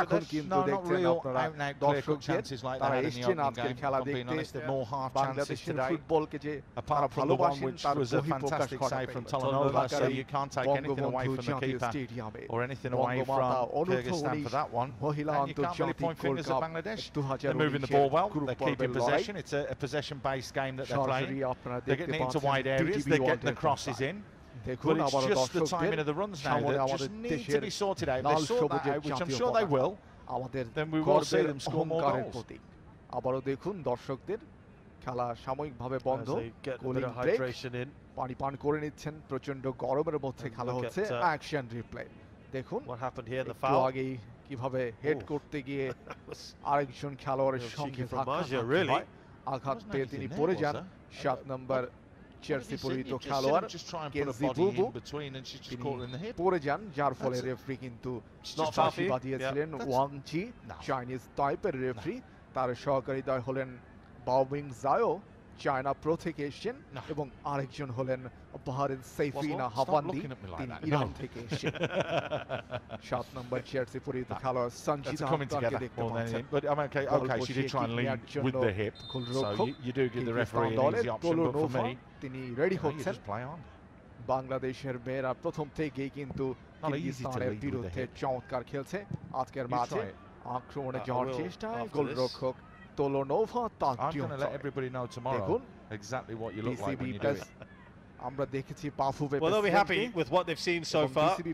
S7: এখন কিন্তু দেখছেন আপনারা দর্শকদের, তারা এসছেন আজকের খেলা দেখতে, বাংলাদেশের ফুটবলকে যে ভালোবাসেন তার বহিঃপ্রকাশ ঘটাতে বঙ্গবন্ধু জাতীয় স্টেডিয়ামে বঙ্গমাতা U19 মহিলা আন্তর্জাতিক গোল্ড কাপ 2019 আপনারা দেখতে পাচ্ছেন। দেখুন আবার দর্শকদের সামনে আমাদের দেশের লাল সবুজের জাতীয় পতাকা, আমাদের গর্বের অহংকারের প্রতীক। আবারও দেখুন দর্শকদের, খেলা সাময়িকভাবে বন্ধ, পানি পান করে নিচ্ছেন, প্রচন্ড গরমের মধ্যে খেলা হচ্ছে। অ্যাকশন রিপ্লে দেখুন একটু আগেই কিভাবে হেড করতে গিয়ে আরেকজন খেলোয়াড়ের সঙ্গে আঘাত পেয়ে তিনি পড়ে যান। 7 নম্বর জার্সি পরিহিত খেলোয়াড় কেনজি বুবু পড়ে যান, যার ফলে রেফারি কিন্তু বাঁশি বাজিয়েছিলেন ওয়াং জি, চাইনিজ টাইপের রেফারি। তার সহকারিতায় হলেন বাওমিং জায়ো, চায়না প্রো থেকে এসেছেন, এবং আরেকজন হলেন বাহারেন সাইফিনা হাবান্দি, তিনি ইরান থেকে এসেছেন। 7 নম্বর জার্সি পরিহিত খেলোয়াড় সঞ্জিদা আক্তারকে দেখতে পাচ্ছেন। তিনি রেডি হচ্ছেন। বাংলাদেশের মেয়েরা প্রথম থেকেই কিন্তু কিরগিজস্তানের বিরুদ্ধে চমৎকার খেলছে। আজকের ম্যাচে আক্রমণে যাওয়ার চেষ্টায় গোলরক্ষক তোলোনোভা আমরা দেখেছি পাফুবে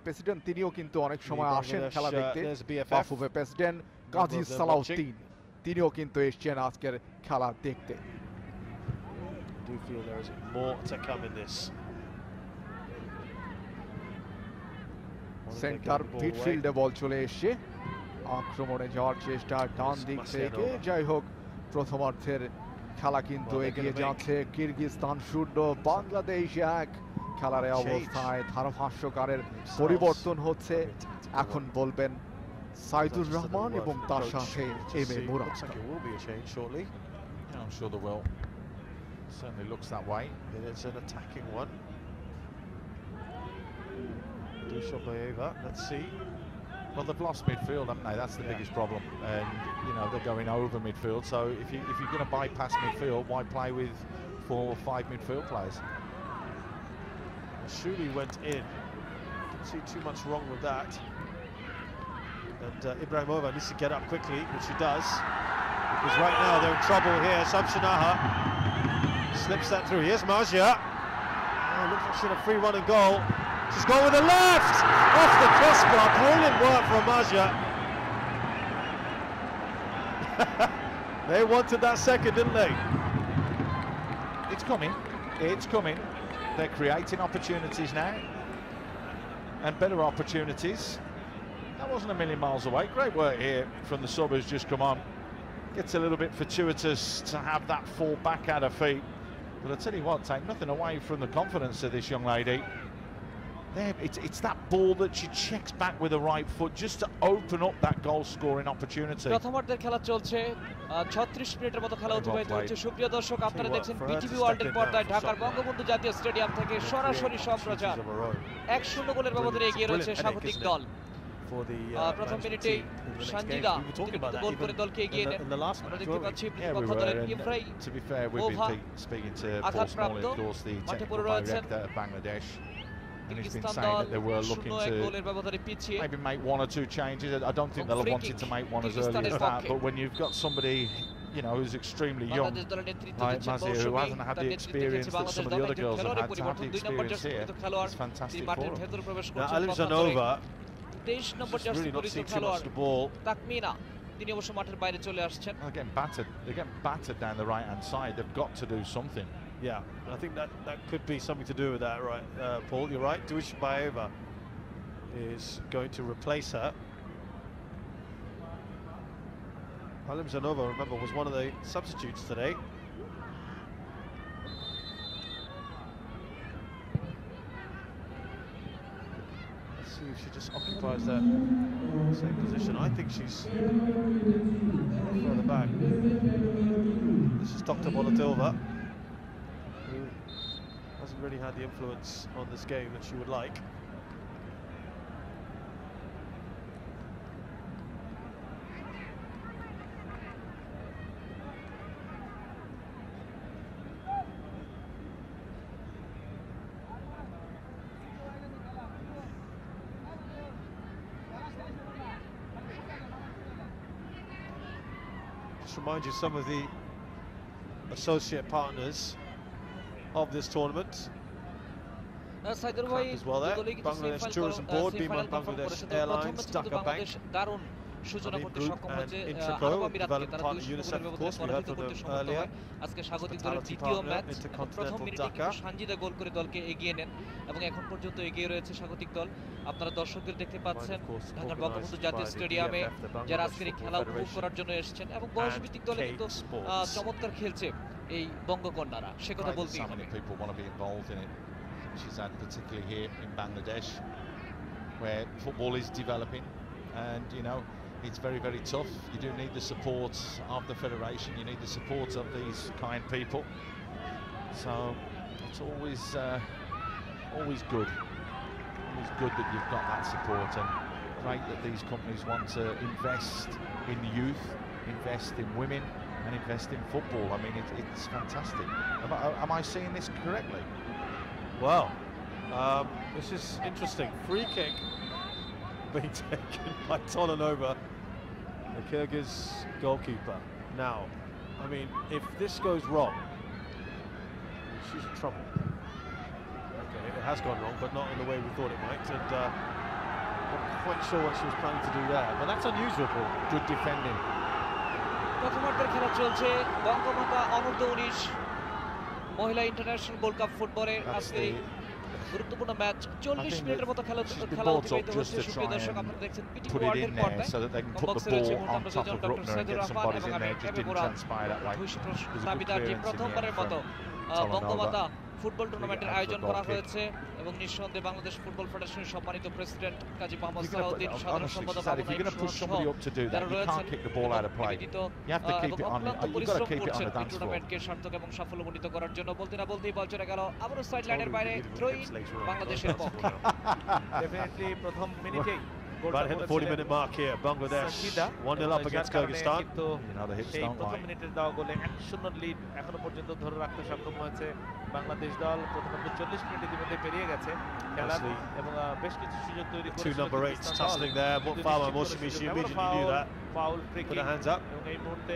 S7: প্রেসিডেন্ট, তিনিও কিন্তু অনেক সময় আসেন খেলা দেখতে। পাফুবে প্রেসিডেন্ট গাজী সালাউদ্দিন, তিনিও কিন্তু এসছেন আজকের খেলা দেখতে। সেন্টার মিডফিল্ডে বল চলে এসছে, আক্রমণে যাওয়ার চেষ্টা ডান দিক থেকে। যাই হোক, প্রথমার্ধের খেলা কিন্তু এগিয়ে যাচ্ছে কিরগিজস্তান 0 বাংলাদেশ 1। খেলার অবস্থায় ধারাভাষ্যকারের পরিবর্তন হচ্ছে, এখন বলবেন সাইদুর রহমান এবং তার সাথে M A Murad.
S3: Certainly looks that way. It is an attacking one. Let's see. Well, they've lost midfield, haven't they? That's the biggest problem. And you know they're going over midfield. So if you're going to bypass midfield, why play with 4 or 5 midfield players? Shuli went in. Didn't see too much wrong with that. And Ibrahimova needs to get up quickly, which she does.
S4: Because right now they're in trouble here. Samsanaha slips that through. Here's Majia. Oh, looks like she's in a free run and goal. She's gone with the left! Off the crossbar. Brilliant work from Majia. They wanted that second, didn't they?
S3: It's coming. It's coming. They're creating opportunities now. And better opportunities. That wasn't a million miles away. Great work here from the sub who's just come on. Gets a little bit fortuitous to have that fall back at her feet. But I tell you what, take nothing away from the confidence of this young lady. There, it's that ball that she checks back with the right foot just to open up that goal-scoring opportunity.
S6: প্রথমার্ধের খেলা চলছে 36 মিনিটের মতো খেলা অতিবাহিত হচ্ছে। সুপ্রিয় দর্শক, আপনারা দেখছেন বিটিভি ওয়ার্ল্ডের পর্দায় ঢাকার বঙ্গবন্ধু জাতীয় স্টেডিয়াম থেকে সরাসরি সম্প্রচার। 1-0 গোলের ব্যবধানে এগিয়ে রয়েছে স্বাগতিক দল। প্রথম মিনিটেই সঞ্জিদা গোল করে দলকে এগিয়ে নেন। আমরা দেখতে পাচ্ছি প্রতিপক্ষ দলের ইব্রাহিম ওভা আঘাতপ্রাপ্ত মাঠে পড়ে রয়েছেন।
S3: And he's been saying that they were looking to maybe make one or two changes. I don't think they'll have wanted to make one as early as that, but when you've got somebody, you know, who's extremely young, like Mazia, who hasn't had the experience that some of the other girls have had, to have the experience here, it's fantastic for them.
S4: Now, Alimzhanova,
S6: 23 number jersey পরিহিত খেলোয়াড় তাকমিনা, তিনি অবশ্য মাঠের বাইরে চলে আসছেন।
S3: They're getting battered down the right-hand side. They've got to do something.
S4: Yeah, I think that could be something to do with that, right? Paul, you're right. Duishbaeva is going to replace her. Alimzhanova, remember, was one of the substitutes today. Let's see if she just occupies that same position. I think she's further back. This is Dr. Molatilva, who hasn't really had the influence on this game that she would like. Just remind you some of the associate partners of this tournament. As well there, Bangladesh Tourism Board, Biman Bangladesh Airlines, Dhaka Bank, সূচনা করতে সক্ষম হয়েছে আরব আমিরাতকে। তারা 2-0 গোলের ব্যবধানে পরাজিত করতে সক্ষম হয়। আজকে স্বাগতিক দলের দ্বিতীয় ম্যাচ, প্রথম মিনিটে কিন্তু সঞ্জিদা গোল করে দলকে এগিয়ে নেন এবং এখন পর্যন্ত এগিয়ে রয়েছে স্বাগতিক দল। আপনারা দর্শকদের দেখতে পাচ্ছেন ঢাকার বঙ্গবন্ধু জাতীয় স্টেডিয়ামে, যারা আজকের এই খেলা উপভোগ করার জন্য এসেছেন এবং বয়সভিত্তিক দলে কিন্তু চমৎকার খেলছে এই বঙ্গকন্যারা, সে কথা বলতেই হবে।
S3: She's had particularly here in Bangladesh, where football is developing, and you know it's very, very tough. You do need the support of the federation. You need the support of these kind people. So it's always good. Always good that you've got that support, and great that these companies want to invest in the youth, invest in women, and invest in football. I mean, it's fantastic. Am I seeing this correctly?
S4: Wow, this is interesting. Free kick being taken by Tolanova, the Kyrgyz goalkeeper. Now, I mean, if this goes wrong, she's in trouble. Okay, it has gone wrong, but not in the way we thought it might. And not quite sure what she was planning to do there, but that's unusual. Good defending.
S6: প্রথমার্ধের খেলা চলছে বঙ্গমাতা অনূর্ধ্ব-19 মহিলা international gold cup ফুটবলের আজকে গুরুত্বপূর্ণ match. 40 মিনিটের মতো খেলা অতিবাহিত হচ্ছে। সুপ্রিয় দর্শক, আপনারা দেখছেন পিটিভি ওয়ার্ল্ডের পর্দায়। বক্সে রয়েছে মোহাম্মদ সাইদুল, ডক্টর সাইদুর রহমান এবং আমি দাবিদার যে প্রথমবারের মতো বঙ্গমাতা ফুটবল টুর্নামেন্টের আয়োজন করা হয়েছে এবং নিঃসন্দেহে বাংলাদেশ ফুটবল ফেডারেশনের সম্মানিত প্রেসিডেন্ট কাজী মোহাম্মদ সালাউদ্দিন, সাধারণ সম্পাদক যারা রয়েছেন পরিশ্রম করছেন এই টুর্নামেন্টকে সার্থক এবং সাফল্যমণ্ডিত করার জন্য। বলতে না বলতেই বল চলে গেল আবারও সাইড লাইনের বাইরে, থ্রো-ইন বাংলাদেশের পক্ষে।
S4: ডেফিনেটলি প্রথম মিনিটেই Right hit the 40-minute mark here. Bangladesh 1-0 up against Kyrgyzstan.
S6: এই প্রথম মিনিটের দেওয়া গোলে 1-0 লিড এখনো পর্যন্ত ধরে রাখতে সক্ষম হয়েছে বাংলাদেশ দল। প্রথমত 40 মিনিট ইতিমধ্যে পেরিয়ে গেছে খেলা এবং বেশ কিছু সুযোগ তৈরি করেছে।
S4: Two number 8s tussling there. What foul on Moshimishi? Immediately knew that.
S6: Foul, free kick.
S4: Put their hands up.
S6: এবং এই মুহূর্তে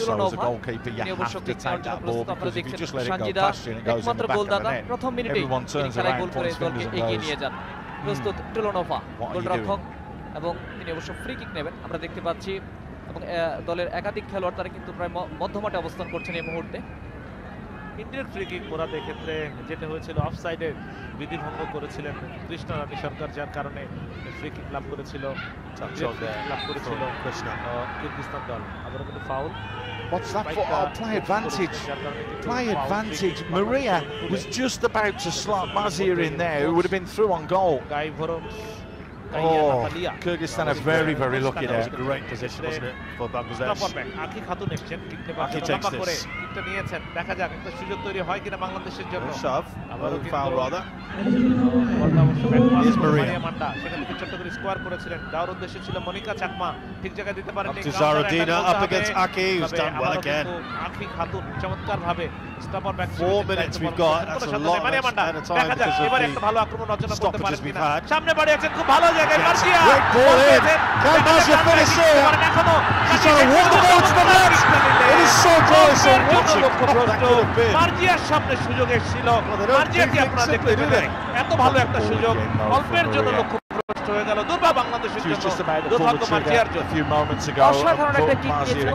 S3: also as a goalkeeper, you have to take that ball because if you just let it go past you and it goes in the back of the net, everyone turns around, points fingers and goes,
S6: প্রস্তুত টেলোনোভা
S3: What are you
S6: গোলরক্ষক এবং তিনি অবশ্য free kick নেবেন আমরা দেখতে পাচ্ছি এবং দলের একাধিক খেলোয়াড় তারা কিন্তু প্রায় মধ্যমাঠে অবস্থান করছেন এই মুহূর্তে।
S5: ইনডিরেক্ট ফ্রি কিক মোরাদ ক্ষেত্রে যেটা হয়েছিল অফসাইডে বিধি ভঙ্গ করেছিলেন কৃষ্ণ রানী সরকার, যার কারণে ফ্রি কিক লাভ করেছিল কিরগিজস্তান দল। আবার কিন্তু foul.
S3: what's that for? Oh, play advantage. Play advantage. Maria was just about to slot Mazir in there, who would have been through on goal.
S5: গাই ভরম
S3: Oh, Kyrgyzstan are very, very lucky there.
S4: Great position, wasn't it, for Bangladesh? Aki takes this. Shove, foul rather. Here's Maria. Up to Zaradina, up against Aki, who's done well again. 4 minutes we've got, that's a lot of extra time because of the stoppages we've had. Great ball in. Can Marcia finish here? She's trying to walk the ball to the net. It is so close. And what a goal that could have been. Well, they don't do things simply, do they? She was just about to pull the trigger a few moments ago,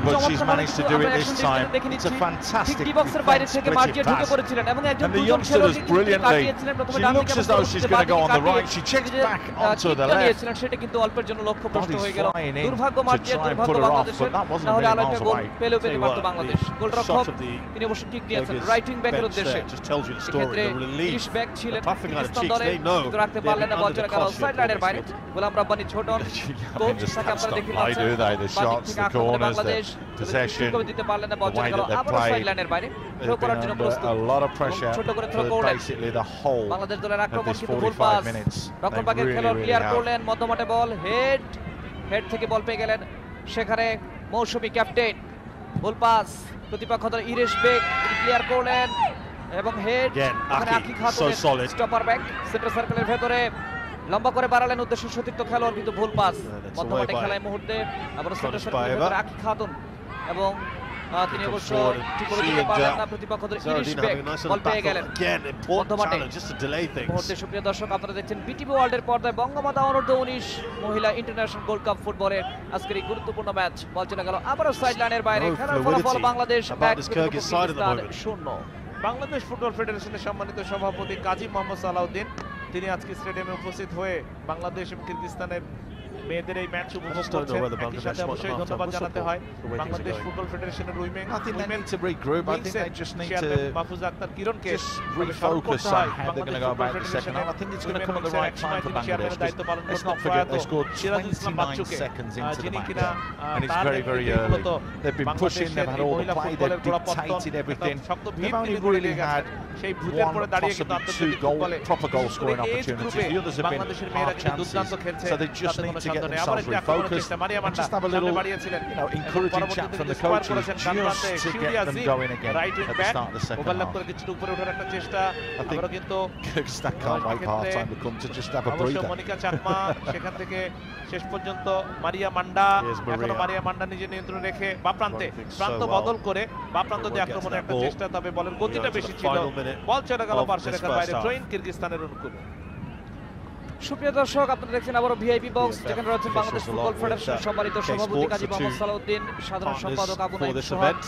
S4: but she's managed to do it this time. It's a fantastic defense, gritty pass. And the youngster does brilliantly. She looks as though she's going to go on the right. She checks back onto the left. Body's flying in to try and put her off, but that wasn't a million miles away. Shot of the Kyrgyz bench there just tells you the story, the relief, the puffing out of cheeks. They know they've been under the cosh here. Just play, do they? The shots, the corners, the possession, the way that they've played. They've been under a lot of pressure for basically the whole of this 45 minutes. They really have.
S6: Head থেকে বল পেয়ে গেলেন সেখানে মৌসুমী captain গোল pass প্রতিপক্ষ দল ইরেশ বেগ clear করলেন এবং head এখানে আকি খাতুন স্টপার ব্যাক সেন্টার সার্কেলের ভেতরে লম্বা করে বাড়ালেন উদ্দেশ্য সতীর্থ খেলোয়াড় কিন্তু ভুল পাস মধ্যমাঠে খেলায় মুহূর্তে আবার সেন্টার সার্কেলের ভেতরে আকি খাতুন এবং তিনি অবশ্য ঠিক করে দিতে পারলেন না প্রতিপক্ষ দল ইরেশ বেগ বল পেয়ে গেলেন মধ্যমাঠে মুহূর্তে সুপ্রিয় দর্শক আপনারা দেখছেন বিটিভি ওয়ার্ল্ডের পর্দায় বঙ্গমাতা U19 মহিলা ইন্টারন্যাশনাল গোল্ড কাপ ফুটবলের আজকের এই গুরুত্বপূর্ণ ম্যাচ বল চলে গেল আবারও সাইড লাইনের বাইরে খেলার ফলাফল বাংলাদেশ 1
S8: বাংলাদেশ ফুটবল ফেডারেশনের সম্মানিত সভাপতি কাজী মোহাম্মদ সালাউদ্দিন তিনি আজকে স্টেডিয়ামে উপস্থিত হয়ে বাংলাদেশ এবং কিরগিজস্তানের মেয়েদের এই ম্যাচ উপভোগ করছেন একই সাথে অবশ্যই ধন্যবাদ জানাতে হয় বাংলাদেশ ফুটবল ফেডারেশনের women
S3: to regroup. I think they just need to
S8: Mahfuza Akter কিরণকে
S3: refocus on how they're going to go about the second half. I think it's going to come at the right time for Bangladesh. Let's not forget they scored 29 seconds into the match, and it's very, very early. They've been pushing, they've had all the play, they've dictated everything. They've only really had one, possibly 2 proper goal scoring opportunities. The others have been half chances, so they just need to get themselves refocused and just have a little, encouraging chat from the coaches just to get them going again at the start of the second half. I think Kyrgyzstan can't wait for half time to come to just have a breather.
S8: সেখান থেকে শেষ পর্যন্ত মারিয়া মান্ডা এখনো মারিয়া মান্ডা নিজে নিয়ন্ত্রণ রেখে বাপ্রান্তে প্রান্ত বদল করে বাপ্রান্ততে আক্রমণের একটা চেষ্টা তবে বলের গতিটা বেশি ছিল বল চলে গেল পার্শ্ব রেখার বাইরে থ্রোইন কিরগিজস্তানের অনুকূলে
S6: সুপ্রিয় দর্শক আপনারা দেখছেন আবারও ভিআইপি বক্স যেখানে রয়েছেন বাংলাদেশ ফুটবল ফেডারেশনের সম্মানিত সভাপতি কাজী মোহাম্মদ সালাউদ্দিন সাধারণ সম্পাদক আবু নাইম সোহাগ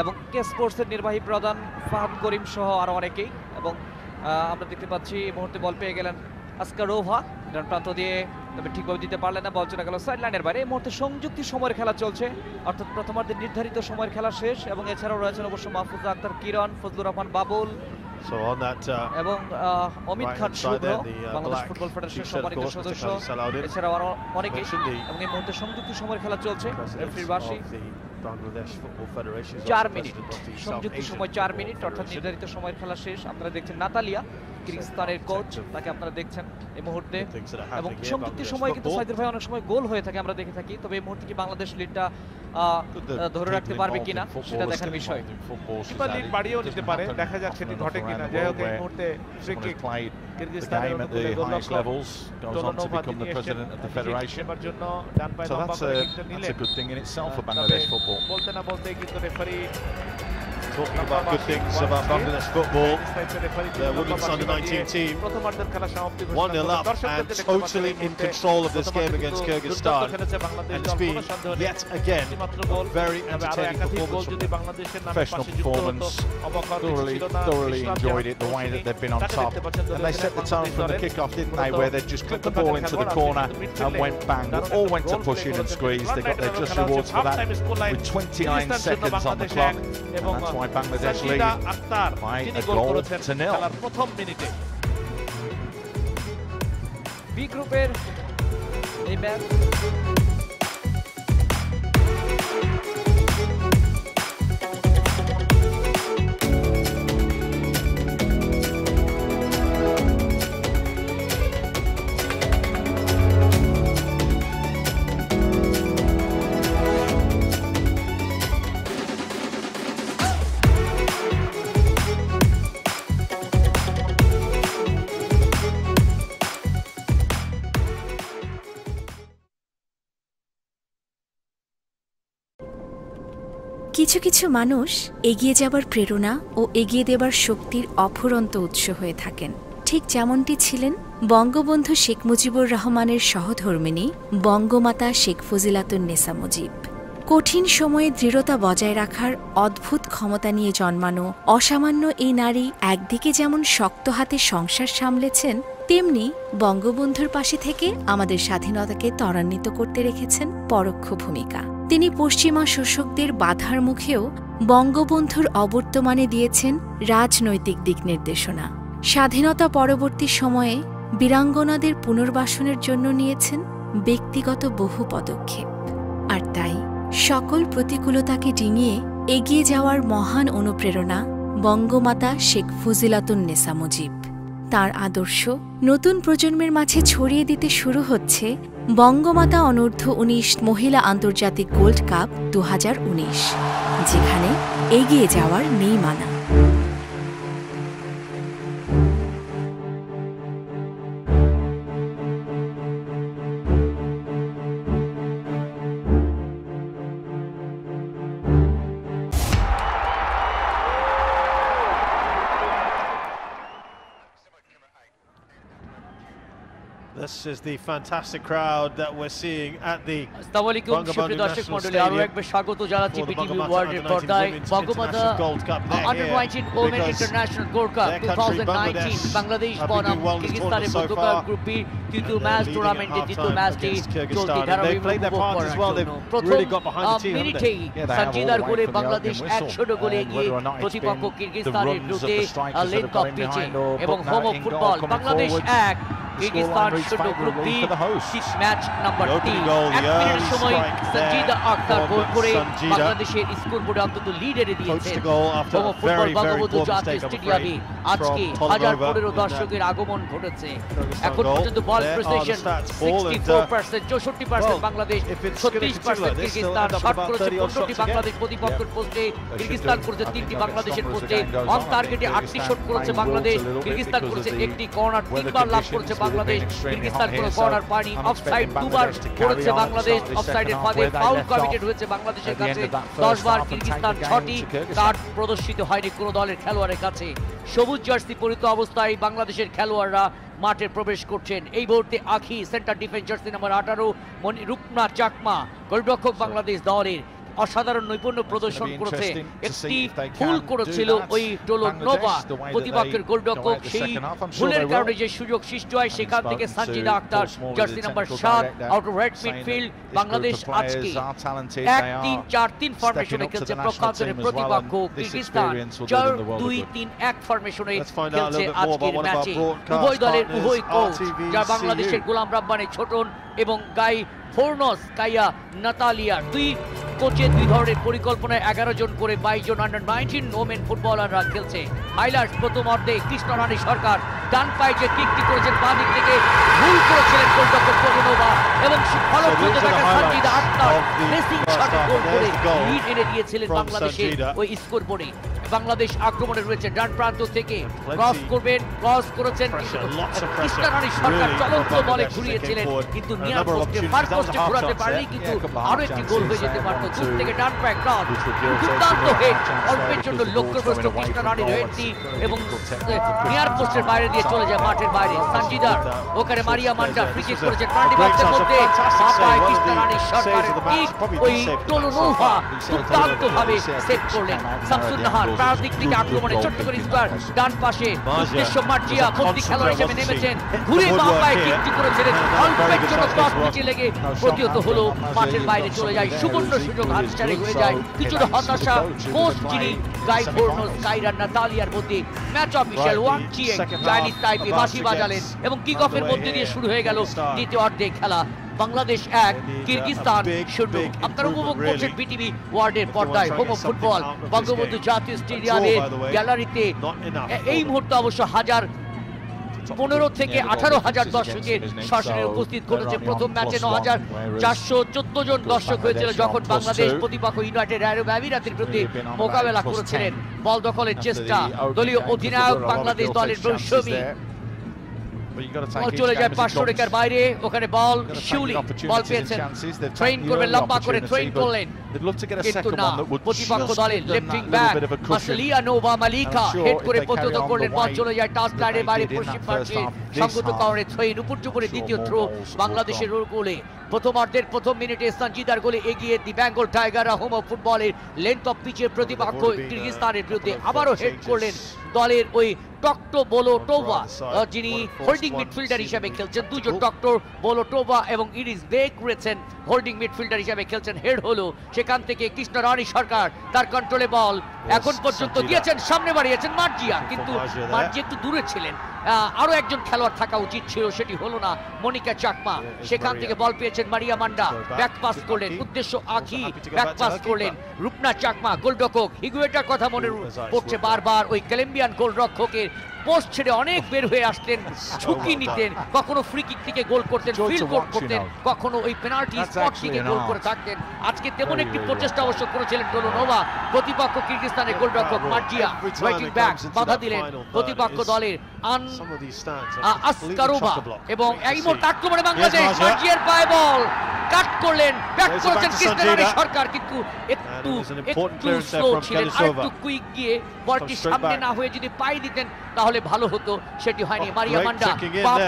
S6: এবং কে স্পোর্টসের নির্বাহী প্রধান ফাহাদ করিম সহ আরো অনেকেই এবং আমরা দেখতে পাচ্ছি এই মুহূর্তে বল পেয়ে গেলেন আসকারোভা ডান প্রান্ত দিয়ে তবে ঠিকভাবে দিতে পারলেন না বল চলে গেল সাইড লাইনের বাইরে এই মুহূর্তে সংযুক্তি সময়ের খেলা চলছে অর্থাৎ প্রথমার্ধের নির্ধারিত সময়ের খেলা শেষ এবং এছাড়াও রয়েছেন অবশ্য মাহফুজা আক্তার কিরণ ফজলুর রহমান বাবুল এবং অমিত খান শুভ্র বাংলাদেশ ফুটবল ফেডারেশনের সম্মানিত সদস্য এছাড়াও আরো অনেকেই এবং এই মুহূর্তে সংযুক্তি সময়ের খেলা চলছে রেফারির বাঁশি 4 মিনিট সংযুক্তি সময় 4 মিনিট অর্থাৎ নির্ধারিত সময়ের খেলা শেষ আপনারা দেখছেন নাতালিয়া কিরগিজস্তানের কোচ তাকে আপনারা দেখছেন এই মুহূর্তে এবং সংযুক্তি সময় কিন্তু সাইদুর ভাই অনেক সময় গোল হয়ে থাকে আমরা দেখে থাকি তবে এই মুহূর্তে কি বাংলাদেশ লিডটা ধরে রাখতে পারবে কিনা সেটা দেখার বিষয়
S8: কিপার লিড বাড়িয়েও নিতে পারে দেখা যাক সেটি ঘটে কিনা যাই হোক এই মুহূর্তে ফ্রি কিক কিরগিজস্তানের অনুকূলে গোলরক্ষক
S3: on to become the president of the federation. So that's a good thing in itself for Bangladesh football. Talking about good things about Bangladesh football, the women's under-19 team 1-0 up and totally in control of this game against Kyrgyzstan, and it's been yet again a very entertaining performance from professional performance. Thoroughly enjoyed it, the way that they've been on top, and they set the tone from the kick-off, didn't they, where they just clipped the ball into the corner and went bang. They all went to push in and squeeze. They got their just rewards for that with 29 seconds on the clock, and that's why Bangladesh lead by a goal to nil.
S6: B গ্রুপের এই match
S9: কিছু কিছু মানুষ এগিয়ে যাবার প্রেরণা ও এগিয়ে দেবার শক্তির অফুরন্ত উৎস হয়ে থাকেন, ঠিক যেমনটি ছিলেন বঙ্গবন্ধু শেখ মুজিবুর রহমানের সহধর্মিণী বঙ্গমাতা শেখ ফজিলাতুন্নেসা মুজিব। কঠিন সময়ে দৃঢ়তা বজায় রাখার অদ্ভুত ক্ষমতা নিয়ে জন্মানো অসামান্য এই নারী একদিকে যেমন শক্ত হাতে সংসার সামলেছেন, তেমনি বঙ্গবন্ধুর পাশে থেকে আমাদের স্বাধীনতাকে ত্বরান্বিত করতে রেখেছেন পরোক্ষ ভূমিকা। তিনি পশ্চিমা শোষকদের বাধার মুখেও বঙ্গবন্ধুর অবর্তমানে দিয়েছেন রাজনৈতিক দিক নির্দেশনা। স্বাধীনতা পরবর্তী সময়ে বীরাঙ্গনাদের পুনর্বাসনের জন্য নিয়েছেন ব্যক্তিগত বহু পদক্ষেপ। আর তাই সকল প্রতিকূলতাকে ডিঙিয়ে এগিয়ে যাওয়ার মহান অনুপ্রেরণা বঙ্গমাতা শেখ ফজিলাতুন্নেসা মুজিব। তার আদর্শ নতুন প্রজন্মের মাঝে ছড়িয়ে দিতে শুরু হচ্ছে বঙ্গমাতা অনূর্ধ্ব ১৯ মহিলা আন্তর্জাতিক গোল্ড কাপ ২০১৯, যেখানে এগিয়ে যাওয়ার নেই মানা।
S4: This is the fantastic crowd that we're seeing at the
S6: Bangamata দর্শক মণ্ডলী, আরো একবার স্বাগত জানাচ্ছি পিটিভি ওয়ার্ল্ডের পর্দায় Bangamata U19 women international gold cup 2019 Bangladesh বনাম কিরগিজস্তানের মধ্যকার গ্রুপ বি তৃতীয় ম্যাচ টুর্নামেন্টের দ্বিতীয় ম্যাচটি চলতি ধারাবাহিকভাবে উপভোগ করার জন্য প্রথম মিনিটেই সঞ্জিদার গোলে বাংলাদেশ 100 গোলে এগিয়ে প্রতিপক্ষ কিরগিজস্তানের বিরুদ্ধে লেন কাপ পিচে এবং home of football Bangladesh 1 Kyrgyzstan 0 group B match number 3 এক মিনিটের সময় সঞ্জিদা আক্তার গোল করে বাংলাদেশের স্কোরবোর্ডে অন্তত লিড এনে দিয়েছে। হোম অফ ফুটবল বঙ্গবন্ধু জাতীয় স্টেডিয়ামে আজকে 1015 দর্শকের আগমন ঘটেছে। এখন পর্যন্ত বল পজিশন 64%, 64% বাংলাদেশ, 36% কিরগিজস্তান। শট করেছে 15টি বাংলাদেশ প্রতিপক্ষের পোস্টে, কিরগিজস্তান করেছে 3টি বাংলাদেশের পোস্টে। অন টার্গেটে 8টি শট করেছে বাংলাদেশ, কিরগিজস্তান করেছে 1টি। কর্নার 3বার লাভ করেছে বাংলাদেশ, কিরগিজস্তান কোনো কর্নার পায়নি। অফসাইড 2বার করেছে বাংলাদেশ, অফসাইডের ফাঁদে ফাউল কমিটেড হয়েছে বাংলাদেশের কাছে 10 বার, কিরগিজস্তান 6টি। কার্ড প্রদর্শিত হয়নি কোনো দলের খেলোয়াড়ের কাছে। সবুজ জার্সি পরিহিত অবস্থায় বাংলাদেশের খেলোয়াড়রা মাঠে প্রবেশ করছেন। এই মুহূর্তে আখি centre defence jersey number 18 Rupna Chakma গোলরক্ষক বাংলাদেশ দলের অসাধারণ নৈপুণ্য প্রদর্শন করেছে। একটি ফুল করেছিল ওই টোলোনোভা প্রতিপক্ষের গোলরক্ষক, সেই ফুলের কারণে যে সুযোগ সৃষ্টি হয় সেখান থেকে Sanjida Akter jersey number 7 out of right midfield. Bangladesh আজকে 1-3-4-3 ফরমেশনে খেলছে পক্ষান্তরের প্রতিপক্ষ কিরগিজস্তান 4-2-3-1 ফরমেশনে খেলছে আজকের ম্যাচে। উভয় দলের উভয় কোচ, যা বাংলাদেশের গোলাম রাব্বানী ছোটন এবং গাই ফোর্নস কাইয়া নাতালিয়া, দুই কোচের দুই ধরনের পরিকল্পনায় 11 জন করে 22 জন আন্ডার-19 ওমেন ফুটবলাররা খেলছে। হাইলাইটস প্রথম অর্ধে কৃষ্ণ রানী সরকার ডান পায়ে যে কিকটি করেছেন বাঁ দিক থেকে ভুল করেছিলেন গোলরক্ষক টোলোনোভা এবং ফলপ্রদ ব্যাটার সঞ্জিদা আক্তার প্রেসিং শটে গোল করে লিড এনে দিয়েছিলেন বাংলাদেশের ওই স্কোরবোর্ডে। বাংলাদেশ আক্রমণে রয়েছে ডান প্রান্ত থেকে ক্রস করবেন, ক্রস করেছেন কৃষ্ণ রানী সরকার চলন্ত বলে ঘুরিয়েছিলেন কিন্তু নিয়ার পোস্টে ফার পোস্টে ঘোরাতে পারেনি, কিন্তু আরো একটি গোল হয়ে যেতে পারত। দূর থেকে ডান পায়ে ক্রস, দুর্দান্ত হেড, অল্পের জন্য লক্ষ্যভ্রষ্ট কৃষ্ণ রানীর হেডটি এবং নিয়ার পোস্টের বাইরে দিয়ে চলে যায় মাঠের বাইরে। সঞ্জিদার ওখানে মারিয়া মান্ডা ফ্রি কিক করেছে প্রান্তিক বক্সের মধ্যে, বাপায় কৃষ্ণ রানী সরকারের কিক ওই টোলোনোভা দুর্দান্তভাবে সেভ করলেন। শামসুন নাহার প্রান্তিক থেকে আক্রমণে ছোট্ট করে স্কোয়ার ডান পাশে উদ্দেশ্য মার্জিয়া বন্দি খেলোয়াড় হিসেবে নেমেছেন, ঘুরে বাপায় কিকটি করেছিলেন, অল্পের জন্য ক্রস নিচে লেগে প্রতিহত হলো, মাঠের বাইরে চলে যায়। সুবর্ণ সুযোগ হাতছাড়া হয়ে যায়। কিছুটা হতাশা কোচ যিনি গাই ফোর্নস কাইরা নাতালিয়ার মধ্যে। Match official Wang Chieng Chinese Taipei বাঁশি বাজালেন এবং কিক অফের মধ্যে দিয়ে শুরু হয়ে গেল দ্বিতীয় অর্ধে খেলা। বাংলাদেশ 1 কিরগিজস্তান 0। আপনারা উপভোগ করছেন বিটিভি ওয়ার্ল্ডের পর্দায় হোম অফ ফুটবল বঙ্গবন্ধু জাতীয় স্টেডিয়ামের গ্যালারিতে। এই মুহূর্তে অবশ্য 15 থেকে 18,000 দর্শকের সরাসরি উপস্থিত ঘটেছে। প্রথম ম্যাচে 9,414 জন দর্শক হয়েছিল যখন বাংলাদেশ প্রতিপক্ষ ইউনাইটেড আরব আমিরাতের বিরুদ্ধে মোকাবেলা করেছিলেন। বল দখলের চেষ্টা, দলীয় অধিনায়ক বাংলাদেশ দলের মৌসুমী বল চলে যায় পাঁচশো রেখার বাইরে, ওখানে বল শিউলি বল পেয়েছেন, ট্রেন করবেন লম্বা করে, ট্রেন করলেন কিন্তু না, প্রতিপক্ষ দলের লেফট উইং ব্যাক মাসলিয়া নোভা মালিকা হেড করে প্রতিহত করলেন, বল চলে যায় টাচ লাইনের বাইরে পশ্চিম পাশে সংগত কারণে থ্রোইন উপর চুপড়ে দ্বিতীয় থ্রো বাংলাদেশের গোলে। প্রথমার্ধের প্রথম মিনিটে সঞ্জিদার গোলে এগিয়ে দি বেঙ্গল টাইগাররা হোম অফ ফুটবলের লেন্থ অফ পিচের প্রতিপক্ষ কিরগিজস্তানের বিরুদ্ধে আবারও হেড করলেন দলের ওই টক্টো বোলোটোভা, যিনি হোল্ডিং মিডফিল্ডার হিসেবে খেলছেন। দুজন টক্টো বোলোটোভা এবং ইরিস বেক করেছেন হোল্ডিং মিডফিল্ডার হিসেবে খেলছেন। হেড হলো সেখান থেকে কৃষ্ণ রানী সরকার, তার কন্ট্রোলে বল এখন পর্যন্ত দিয়েছেন, সামনে বাড়িয়েছেন মার্জিয়া, কিন্তু মার্জিয়া একটু দূরে ছিলেন, আরো একজন খেলোয়াড় থাকা উচিত ছিল, সেটি হলো না। মনিকা চাকমা সেখান থেকে বল পেয়েছেন, মারিয়া মান্ডা ব্যাক পাস করলেন, উদ্দেশ্য আখি ব্যাক পাস করলেন, রূপনা চাকমা গোলরক্ষক হিগুয়েটার কথা মনে পড়ছে বারবার, ওই কলম্বিয়ান গোলরক্ষকের পোস্ট ছেড়ে অনেক বের হয়ে আসতেন, ঝুঁকি নিতেন, কখনো ফ্রি কিক থেকে গোল করতেন, ফিল্ড গোল করতেন, কখনো ওই পেনাল্টি স্পট থেকে গোল করে থাকতেন। আজকে তেমন একটি প্রচেষ্টা অবশ্য করেছিলেন টোলোনোভা। প্রতিপক্ষ কিরগিজস্তানের গোলরক্ষক মার্জিয়া রাইটিং ব্যাক বাধা দিলেন প্রতিপক্ষ দলের আসকারোভা, এবং এই মুহূর্তে আক্রমণে বাংলাদেশ, মার্জিয়ার পায়ে বল কাট করলেন, ব্যাক করেছেন কৃষ্ণরানী সরকার, কিন্তু একটু স্লো ছিলেন, আরেকটু কুইক গিয়ে বলটি সামনে না হয়ে যদি পায়ে দিতেন তাহলে ভালো হতো, সেটি হয়নি। মারিয়া মান্ডা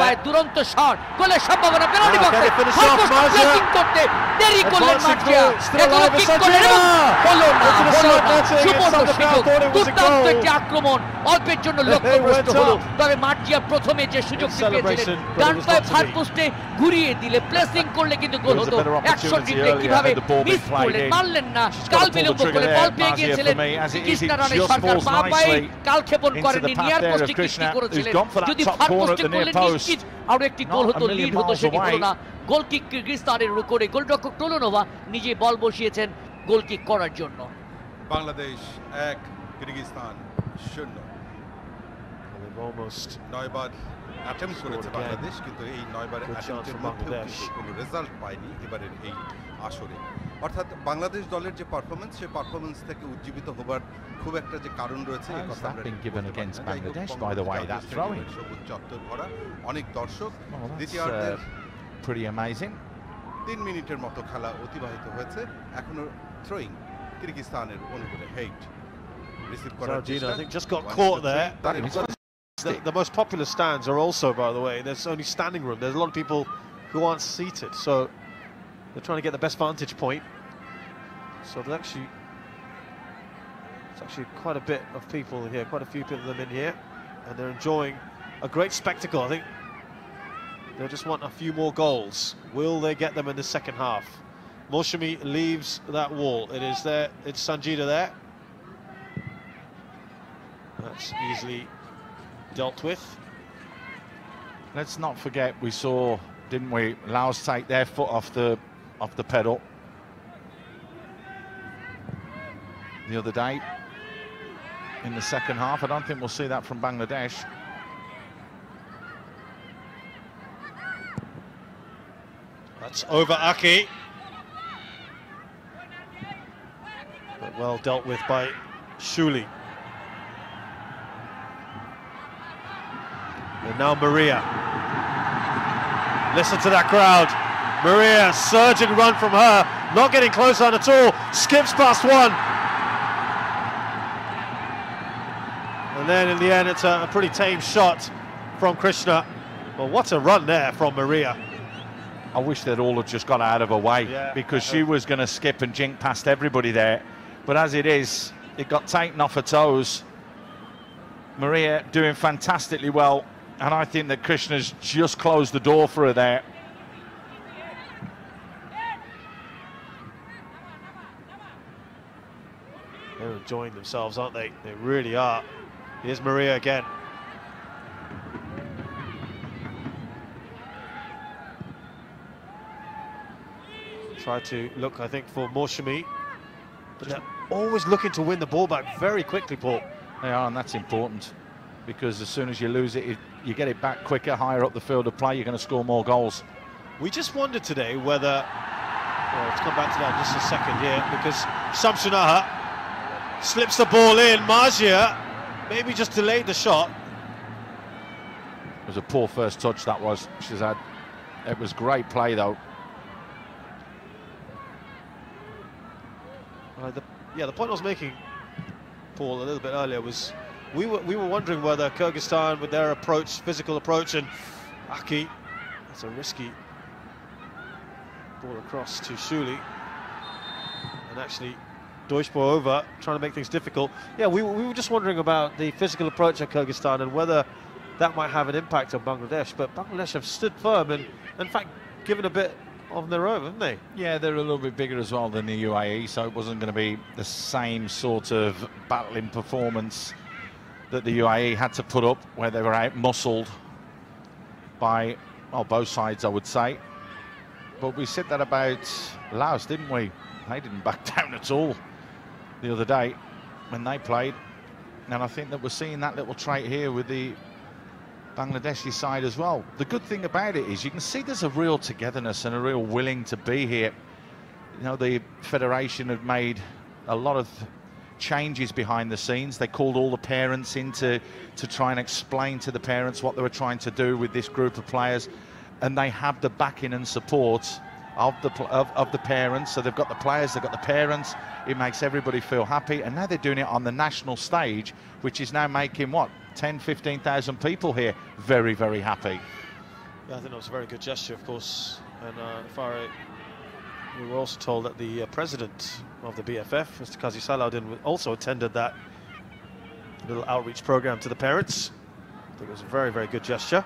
S6: পায়ে দুরন্ত শট, গোলের সম্ভাবনা, পেনাল্টি বক্সে প্লেসিং করতে দেরি করলেন মার্জিয়া, এখনো কিক করলেন এবং হলো না, সুবর্ণ সুযোগ, দুর্দান্ত একটি আক্রমণ অল্পের জন্য লক্ষ্যভ্রষ্ট হলো। তবে মার্জিয়া প্রথমে যে সুযোগটি পেয়েছিলেন ডান পায়ে ফার পোস্টে ঘুরিয়ে দিলে প্লেসিং করলে কিন্তু গোল হতো। অ্যাকশন রিপ্লে কিভাবে মিস করলেন, মারলেন না, কাল বিলম্ব করে বল পেয়ে গিয়েছিলেন কৃষ্ণ রানী সরকার, পা পায়ে কাল ক্ষেপণ করেননি, নিয়ার পোস্টে কিস্তি করেছিলেন, যদি ফার পোস্টে করলেন নিশ্চিত আরো একটি গোল হতো, লিড হতো, সেটি হলো না। গোল কিক কিরগিজস্তানের করে গোলরক্ষক টোলোনোভা নিজে বল বসিয়েছেন গোল কিক করার জন্য।
S10: বাংলাদেশ 1 কিরগিজস্তান 0। নয়বার অ্যাটেম্প্ট করেছে বাংলাদেশ, কিন্তু এই 9বার অ্যাটেম্প্টের মধ্যে কোনো রেজাল্ট পায়নি এবারের এই আসরে। অর্থাৎ বাংলাদেশ দলের যে পারফরমেন্স, সেই পারফরমেন্স থেকে উজ্জীবিত হবার খুব একটা যে কারণ রয়েছে এই কথা আমরা সবুজ চত্বর ভরা অনেক দর্শক। দ্বিতীয়ার্ধের 3 মিনিটের মতো খেলা অতিবাহিত হয়েছে, এখনো থ্রোয়িং কিরগিজস্তানের অনুকূলে। হেড রিসিভ করার চেষ্টা,
S4: The most popular stands are also, by the way, there's only standing room. There's a lot of people who aren't seated, so they're trying to get the best vantage point. So there's actually quite a bit of people here, quite a few people of them in here, and they're enjoying a great spectacle. I think they just want a few more goals. Will they get them in the second half? Moshimi leaves that wall. It is there. It's Sanjida there. That's easily dealt with.
S3: Let's not forget, we saw, didn't we, Laos take their foot off the pedal the other day in the second half. I don't think we'll see that from Bangladesh.
S4: That's over Aki, but well dealt with by Shuli. And now Maria. Listen to that crowd. Maria, surging run from her, not getting close on at all, skips past one. And then in the end, it's a pretty tame shot from Krishna. Well, what a run there from Maria.
S3: I wish they'd all have just got out of her way, because she was going to skip and jink past everybody there. But as it is, it got taken off her toes. Maria doing fantastically well. And I think that Krishna's just closed the door for her there.
S4: They're enjoying themselves, aren't they? They really are. Here's Maria again. Try to look, I think, for Morshami. But they're always looking to win the ball back very quickly, Paul.
S3: They are, and that's important, because as soon as you lose it, you get it back quicker, higher up the field of play, you're going to score more goals.
S4: We just wondered today whether, well, let's come back to that in just a second here, because Shamsunaha slips the ball in. Majia maybe just delayed the shot.
S3: It was a poor first touch, that was. It was great play, though.
S4: The point I was making, Paul, a little bit earlier was we were wondering whether Kyrgyzstan, with their approach, physical approach, and Aki, that's a risky ball across to Shuli, and actually Deutschbo over, trying to make things difficult. Yeah, we were just wondering about the physical approach of Kyrgyzstan and whether that might have an impact on Bangladesh, but Bangladesh have stood firm and, in fact, given a bit of their own, haven't they?
S3: Yeah, they're a little bit bigger as well than the UAE, so it wasn't going to be the same sort of battling performance that the UAE had to put up, where they were out-muscled by, well, both sides, I would say. But we said that about Laos, didn't we? They didn't back down at all the other day when they played. And I think that we're seeing that little trait here with the Bangladeshi side as well. The good thing about it is you can see there's a real togetherness and a real willing to be here. You know, the federation have made a lot of changes behind the scenes. They called all the parents in to try and explain to the parents what they were trying to do with this group of players, and they have the backing and support of the parents. So they've got the players, they've got the parents. It makes everybody feel happy, and now they're doing it on the national stage, which is now making what, 10, 15,000 people here very, very happy.
S4: Yeah, I think that was a very good gesture, of course. And we were also told that the president of the BFF, Mr. Qazi Salahuddin, also attended that little outreach program to the parents. I think it was a very, very good gesture.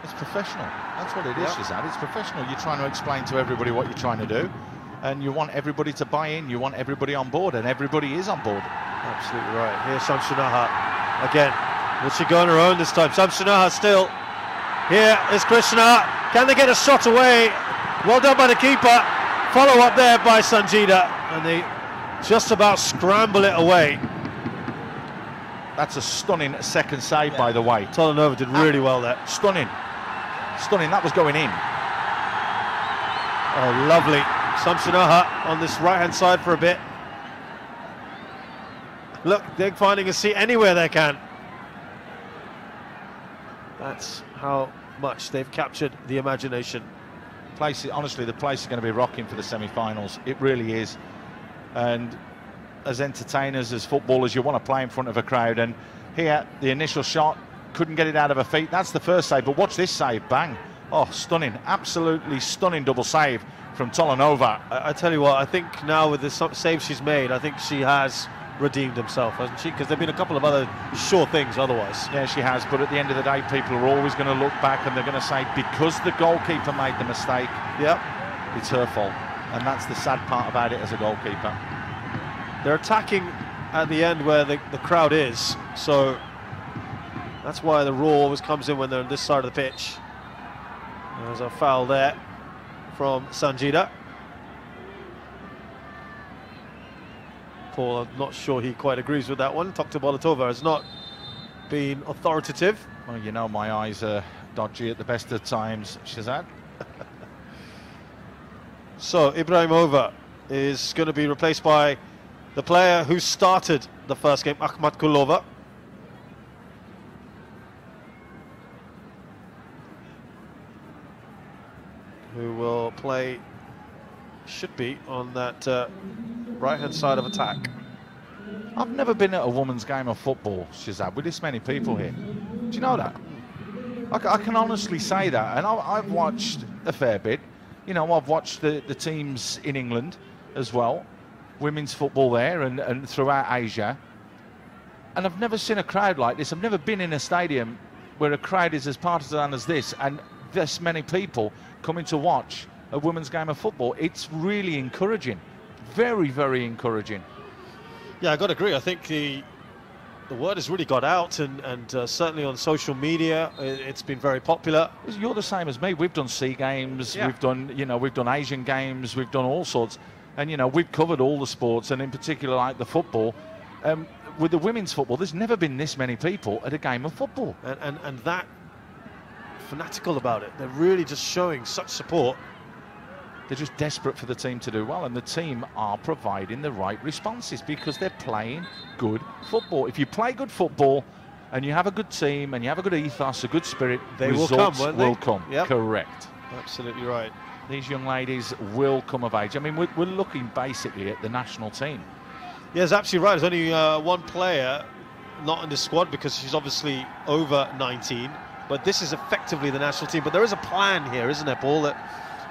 S3: It's professional. That's what it is, Shazad. It's professional. You're trying to explain to everybody what you're trying to do, and you want everybody to buy in. You want everybody on board, and everybody is on board.
S4: Absolutely right. Here's Shamsunaha again. Will she go on her own this time? Shamsunaha still. Here is Krishna. Can they get a shot away? Well done by the keeper. Follow up there by Sanjida, and they just about scramble it away.
S3: That's a stunning second save, by the way.
S4: Tolanova did really well there.
S3: Stunning. Stunning. That was going in.
S4: Oh, lovely. Shamsunaha on this right-hand side for a bit. Look, they're finding a seat anywhere they can. That's how much they've captured the imagination.
S3: Honestly, the place is going to be rocking for the semi-finals. It really is. And as entertainers, as footballers, you want to play in front of a crowd. And here, the initial shot, couldn't get it out of her feet. That's the first save. But watch this save. Bang. Oh, stunning. Absolutely stunning double save from Tolanova.
S4: I tell you what, I think now with the save she's made, I think she has redeemed himself, hasn't she? Because there have been a couple of other sure things otherwise.
S3: Yeah, she has, but at the end of the day, people are always going to look back and they're going to say, because the goalkeeper made the mistake, it's her fault. And that's the sad part about it as a goalkeeper.
S4: They're attacking at the end where the crowd is, so that's why the roar always comes in when they're on this side of the pitch. There's a foul there from Sanjida. Paul, I'm not sure he quite agrees with that one. Dr. Bolatova has not been authoritative.
S3: Well, you know my eyes are dodgy at the best of times, Shazad.
S4: So Ibrahimova is going to be replaced by the player who started the first game, Akhmat Kulova. Who will play, should be, on that right-hand side of attack.
S3: I've never been at a women's game of football, Shazad, with this many people here. Do you know that? I can honestly say that, and I've watched a fair bit. You know, I've watched the teams in England as well, women's football there and throughout Asia, and I've never seen a crowd like this. I've never been in a stadium where a crowd is as partisan as this, and this many people coming to watch a women's game of football. It's really encouraging. Very, very encouraging.
S4: Yeah, I got to agree. I think the the word has really got out, and certainly on social media, it's been very popular.
S3: You're the same as me. We've done SEA Games,
S4: Yeah.
S3: we've done Asian Games, we've done all sorts, and we've covered all the sports, and in particular like the football. With the women's football, there's never been this many people at a game of football,
S4: and that fanatical about it. They're really just showing such support.
S3: They're just desperate for the team to do well, and the team are providing the right responses because they're playing good football. If you play good football and you have a good team and you have a good ethos, a good spirit,
S4: they
S3: results
S4: will come, won't they?
S3: will come.
S4: Yep.
S3: Correct.
S4: Absolutely right.
S3: These young ladies will come of age. I mean, we're looking basically at the national team.
S4: Yeah, it's absolutely right. There's only one player not in the squad because she's obviously over 19, but this is effectively the national team. But there is a plan here, isn't there, Paul? That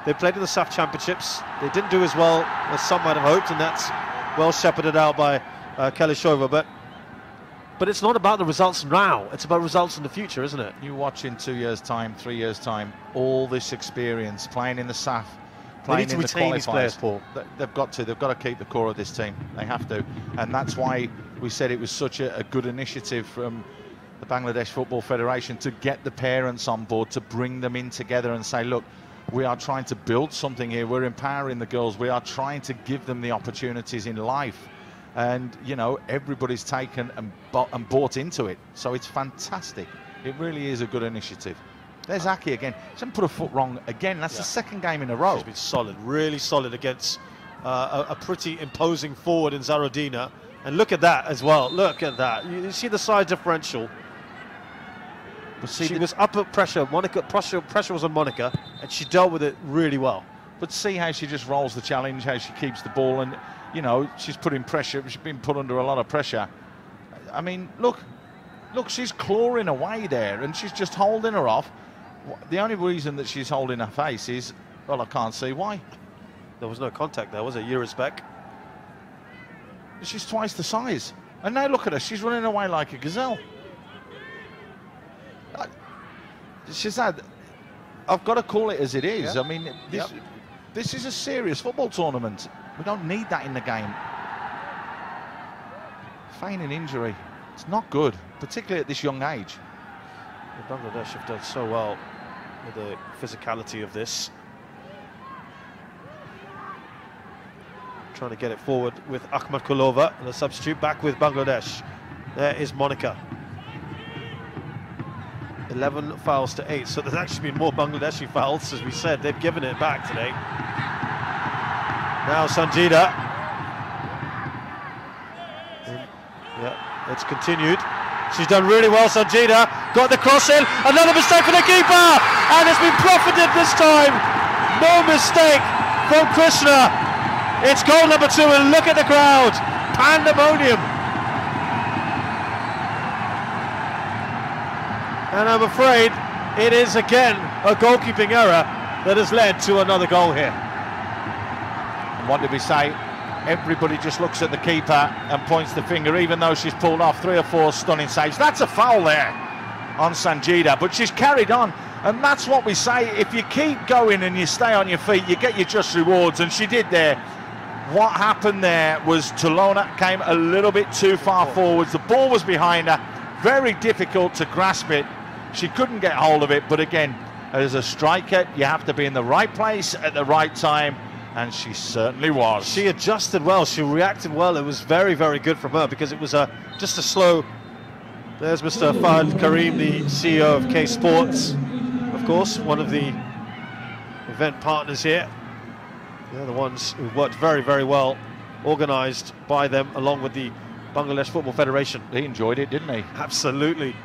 S4: they played in the SAF Championships. They didn't do as well as some might have hoped, and that's well shepherded out by Kalishova. But it's not about the results now. It's about results in the future, isn't it?
S3: You watch in 2 years' time, 3 years' time, all this experience, playing in the SAF, playing in the qualifiers.
S4: Players, Paul.
S3: They've got to keep the core of this team. They have to. And that's why we said it was such a good initiative from the Bangladesh Football Federation to get the parents on board, to bring them in together and say, look, we are trying to build something here. We're empowering the girls. We are trying to give them the opportunities in life. And, everybody's taken and bought into it. So it's fantastic. It really is a good initiative. There's Aki again. She hasn't put a foot wrong again. That's the second game in a row.
S4: She's been solid, really solid against a pretty imposing forward in Zarodina. And look at that as well. Look at that. You see the size differential. She was up at pressure. Pressure was on Monica, and she dealt with it really well.
S3: But see how she just rolls the challenge, how she keeps the ball, and she's putting pressure. She's been put under a lot of pressure. I mean, look, she's clawing away there, and she's just holding her off. The only reason that she's holding her face is, well, I can't see why.
S4: There was no contact there, was it? Eurozbek.
S3: She's twice the size, and now look at her. She's running away like a gazelle. Shazad, I've got to call it as it is.
S4: Yeah.
S3: I mean, this is a serious football tournament. We don't need that in the game. Feigning injury, it's not good, particularly at this young age.
S4: Bangladesh have done so well with the physicality of this. Trying to get it forward with Ahmad Kulova, and a substitute back with Bangladesh. There is Monica. 11 fouls to 8, so there's actually been more Bangladeshi fouls, as we said. They've given it back today. Now Sanjida. Yeah, it's continued. She's done really well, Sanjida. Got the cross in. Another mistake for the keeper, and it's been profited this time. No mistake from Krishna. It's goal number 2, and look at the crowd. Pandemonium. And I'm afraid it is again a goalkeeping error that has led to another goal here.
S3: And what did we say? Everybody just looks at the keeper and points the finger, even though she's pulled off 3 or 4 stunning saves. That's a foul there on Sanjida, but she's carried on. And that's what we say. If you keep going and you stay on your feet, you get your just rewards. And she did there. What happened there was Tulona came a little bit too far forwards. The ball was behind her. Very difficult to grasp it. She couldn't get hold of it, but again, as a striker, you have to be in the right place at the right time, and she certainly was.
S4: She adjusted well, she reacted well. It was very, very good from her, because it was just a slow... There's Mr. Fahd Karim, the CEO of K Sports, of course, one of the event partners here. They're the ones who worked very, very well, organised by them, along with the Bangladesh Football Federation.
S3: He enjoyed it, didn't he?
S4: Absolutely.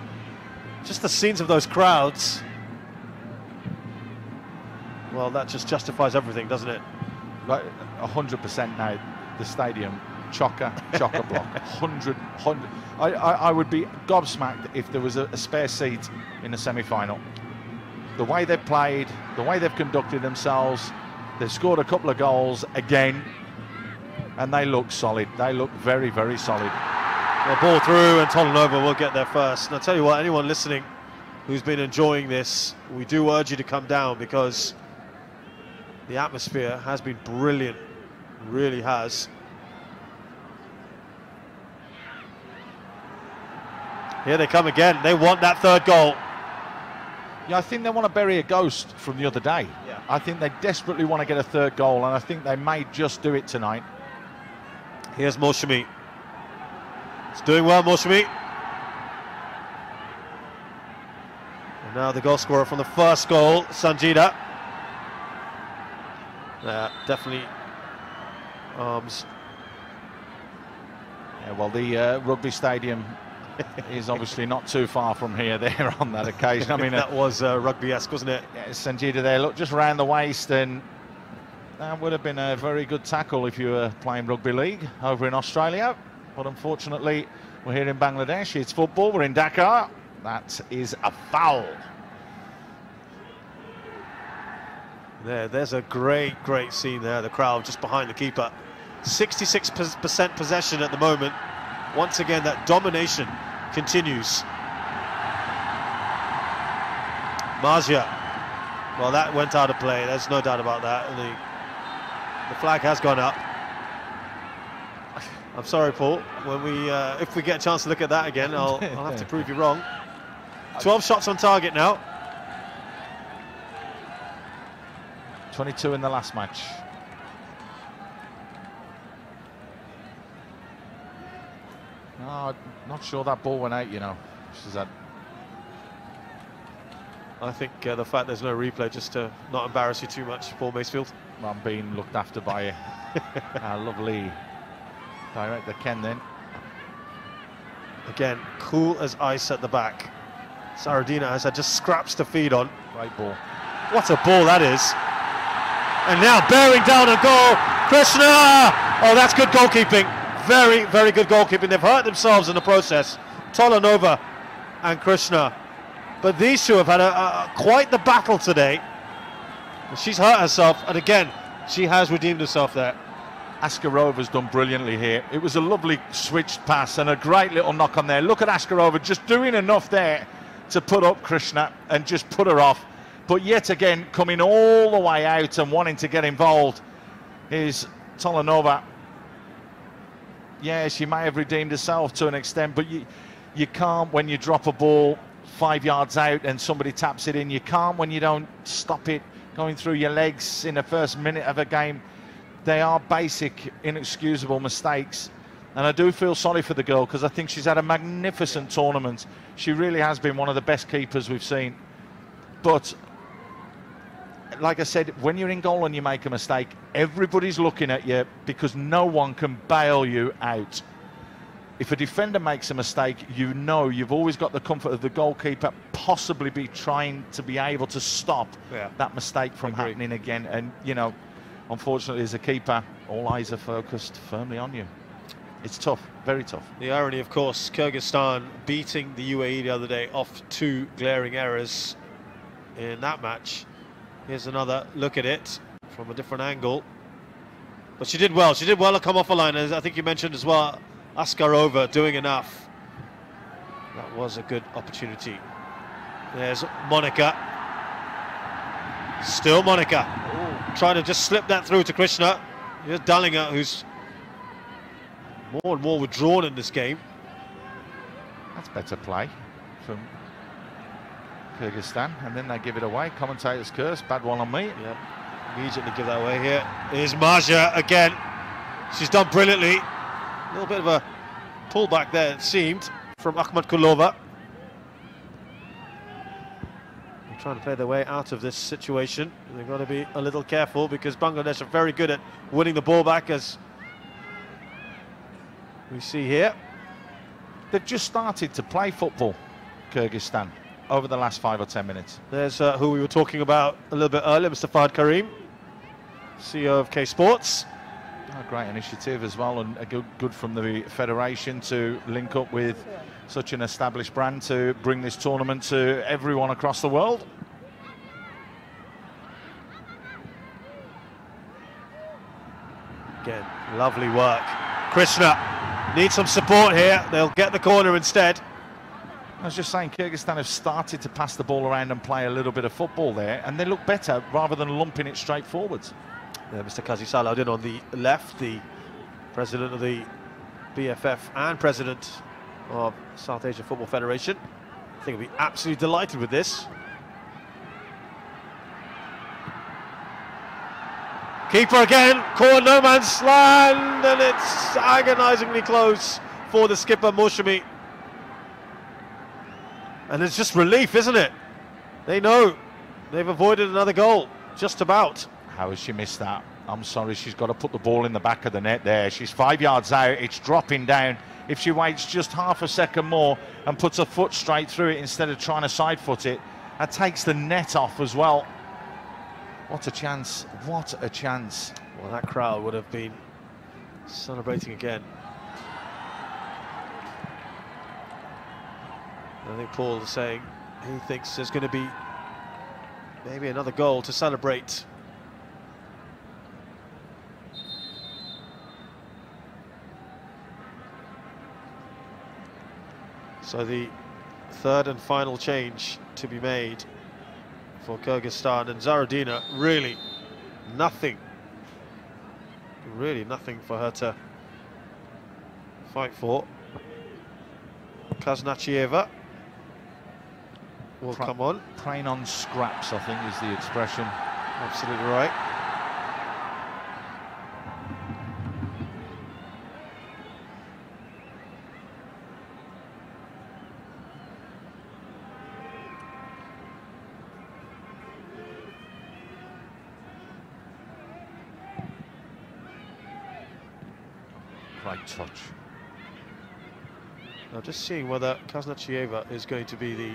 S4: Just the scenes of those crowds. Well, that just justifies everything, doesn't it?
S3: Right, 100% now. The stadium, chocker block. 100. I would be gobsmacked if there was a spare seat in the semi-final. The way they've played, the way they've conducted themselves, they've scored a couple of goals again, and they look solid. They look very, very solid.
S4: The ball through, and Tolanova will get there first. And I'll tell you what, anyone listening who's been enjoying this, we do urge you to come down, because the atmosphere has been brilliant. It really has.
S11: Here they come again. They want that third goal.
S3: Yeah, I think they want to bury a ghost from the other day.
S11: Yeah.
S3: I think they desperately want to get a third goal, and I think they may just do it tonight.
S11: Here's Moshimi. It's doing well, Moshimi. And now the goal scorer from the first goal, Sanjida. Definitely arms.
S3: Yeah, well, the rugby stadium is obviously not too far from here there on that occasion. I mean,
S11: that was rugby-esque, wasn't it?
S3: Yeah, Sanjida there, look, just round the waist, and that would have been a very good tackle if you were playing rugby league over in Australia. But unfortunately, we're here in Bangladesh. It's football. We're in Dhaka. That is a foul.
S11: There's a great scene there. The crowd just behind the keeper. 66% possession at the moment. Once again, that domination continues. Marja. Well, that went out of play. There's no doubt about that. And the flag has gone up. I'm sorry, Paul. When if we get a chance to look at that again, I'll have to prove you wrong. 12 shots on target now.
S3: 22 in the last match. No, not sure that ball went out, you know.
S11: I think the fact there's no replay, just to not embarrass you too much, Paul Macefield.
S3: I'm being looked after by our lovely director, Ken, then.
S11: Again, cool as ice at the back. Saradina has had just scraps to feed on.
S3: Great ball.
S11: What a ball that is. And now bearing down a goal, Krishna! Oh, that's good goalkeeping. Very, very good goalkeeping. They've hurt themselves in the process. Tolanova and Krishna. But these two have had quite the battle today. She's hurt herself, and again, she has redeemed herself there.
S3: Askarova's done brilliantly here. It was a lovely switched pass and a great little knock on there. Look at Askarova just doing enough there to put up Krishna and just put her off. But yet again, coming all the way out and wanting to get involved is Tolanova. Yeah, she may have redeemed herself to an extent, but you can't when you drop a ball 5 yards out and somebody taps it in. You can't when you don't stop it going through your legs in the first minute of a game. They are basic, inexcusable mistakes. And I do feel sorry for the girl because I think she's had a magnificent tournament. She really has been one of the best keepers we've seen. But like I said, when you're in goal and you make a mistake, everybody's looking at you because no one can bail you out. If a defender makes a mistake, you know you've always got the comfort of the goalkeeper possibly be trying to be able to stop that mistake from happening again. And, you know, unfortunately, as a keeper, all eyes are focused firmly on you. It's tough, very tough.
S11: The irony, of course, Kyrgyzstan beating the UAE the other day off 2 glaring errors in that match. Here's another look at it from a different angle. But she did well. She did well to come off a line, as I think you mentioned as well. Askarova doing enough. That was a good opportunity. There's Monica. Still Monica. Ooh. Trying to just slip that through to Krishna. Here's Dallinger, who's more and more withdrawn in this game.
S3: That's better play from Kyrgyzstan, and then they give it away. Commentator's curse, bad one on me.
S11: Yeah, immediately give that away here. Here's Marja again. She's done brilliantly. A little bit of a pullback there, it seemed, from Ahmad Kulova. They're trying to play their way out of this situation. They've got to be a little careful because Bangladesh are very good at winning the ball back, as we see here.
S3: They've just started to play football, Kyrgyzstan, over the last 5 or 10 minutes.
S11: There's who we were talking about a little bit earlier, Mr. Fahad Karim, CEO of K Sports.
S3: A great initiative as well, and good from the federation to link up with such an established brand to bring this tournament to everyone across the world.
S11: Again, lovely work. Krishna needs some support here. They'll get the corner instead.
S3: I was just saying, Kyrgyzstan have started to pass the ball around and play a little bit of football there, and they look better rather than lumping it straight forwards.
S11: Mr. Kazi Salahuddin on the left, the president of the BFF and president of South Asian Football Federation. I think he'll be absolutely delighted with this. Keeper again, caught no man's land, and it's agonisingly close for the skipper Moshimi. And it's just relief, isn't it? They know they've avoided another goal, just about.
S3: How has she missed that? I'm sorry, she's got to put the ball in the back of the net there. She's 5 yards out, it's dropping down. If she waits just half a second more and puts her foot straight through it instead of trying to side foot it, that takes the net off as well. What a chance, what a chance.
S11: Well, that crowd would have been celebrating again. I think Paul is saying he thinks there's going to be maybe another goal to celebrate. So the third and final change to be made for Kyrgyzstan, and Zaradina, really nothing for her to fight for. Kaznachieva will come on.
S3: Preying on scraps, I think, is the expression.
S11: Absolutely right.
S3: Right touch.
S11: Now just seeing whether Kaznachieva is going to be the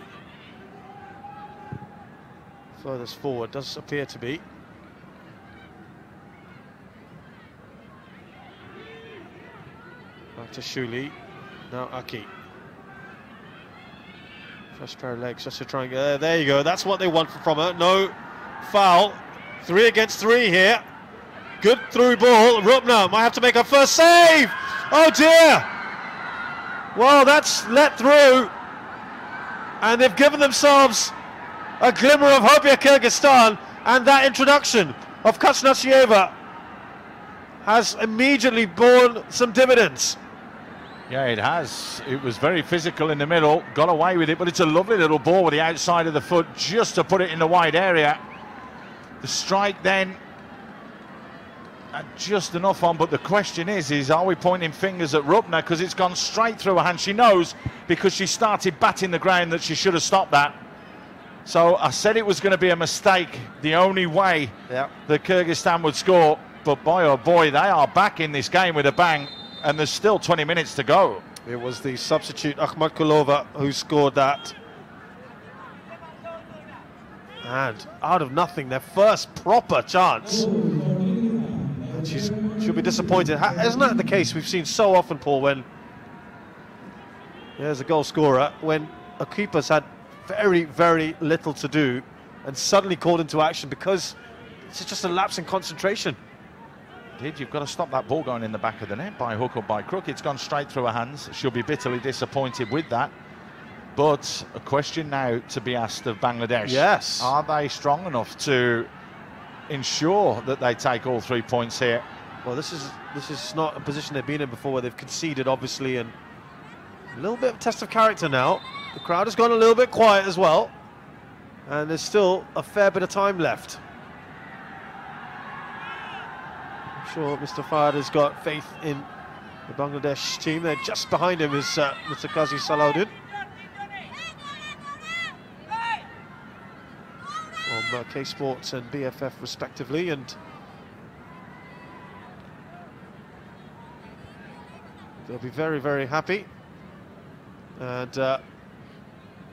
S11: furthest forward. Does appear to be. Back to Shuli. Now Aki. Fresh pair of legs just to try and get there you go. That's what they want from her. No foul. 3 against 3 here. Good through ball. Rupna might have to make her first save. Oh dear. Well, that's let through. And they've given themselves a glimmer of hope here, Kyrgyzstan. And that introduction of Kaznachieva has immediately borne some dividends.
S3: Yeah, it has. It was very physical in the middle. Got away with it, but it's a lovely little ball with the outside of the foot just to put it in the wide area. The strike then just enough on, but the question is are we pointing fingers at Rupna because it's gone straight through her hand? She knows because she started batting the ground that she should have stopped that. So I said it was going to be a mistake, the only way that Kyrgyzstan would score, but boy oh boy, they are back in this game with a bang, and there's still 20 minutes to go.
S11: It was the substitute Akhmat Kulova who scored that. And out of nothing, their first proper chance. She'll be disappointed. Isn't that the case we've seen so often, Paul, when there's a goal scorer, when a keeper's had very, very little to do and suddenly called into action because it's just a lapse in concentration.
S3: You've got to stop that ball going in the back of the net by hook or by crook. It's gone straight through her hands. She'll be bitterly disappointed with that. But a question now to be asked of Bangladesh.
S11: Yes.
S3: Are they strong enough to ensure that they take all 3 points here?
S11: Well, this is not a position they've been in before, where they've conceded, obviously, and a little bit of test of character now. The crowd has gone a little bit quiet as well, and there's still a fair bit of time left. I'm sure Mr. Fahad has got faith in the Bangladesh team. They're just behind him is Mr. Qazi Salahuddin from K Sports and BFF respectively, and they'll be very, very happy. And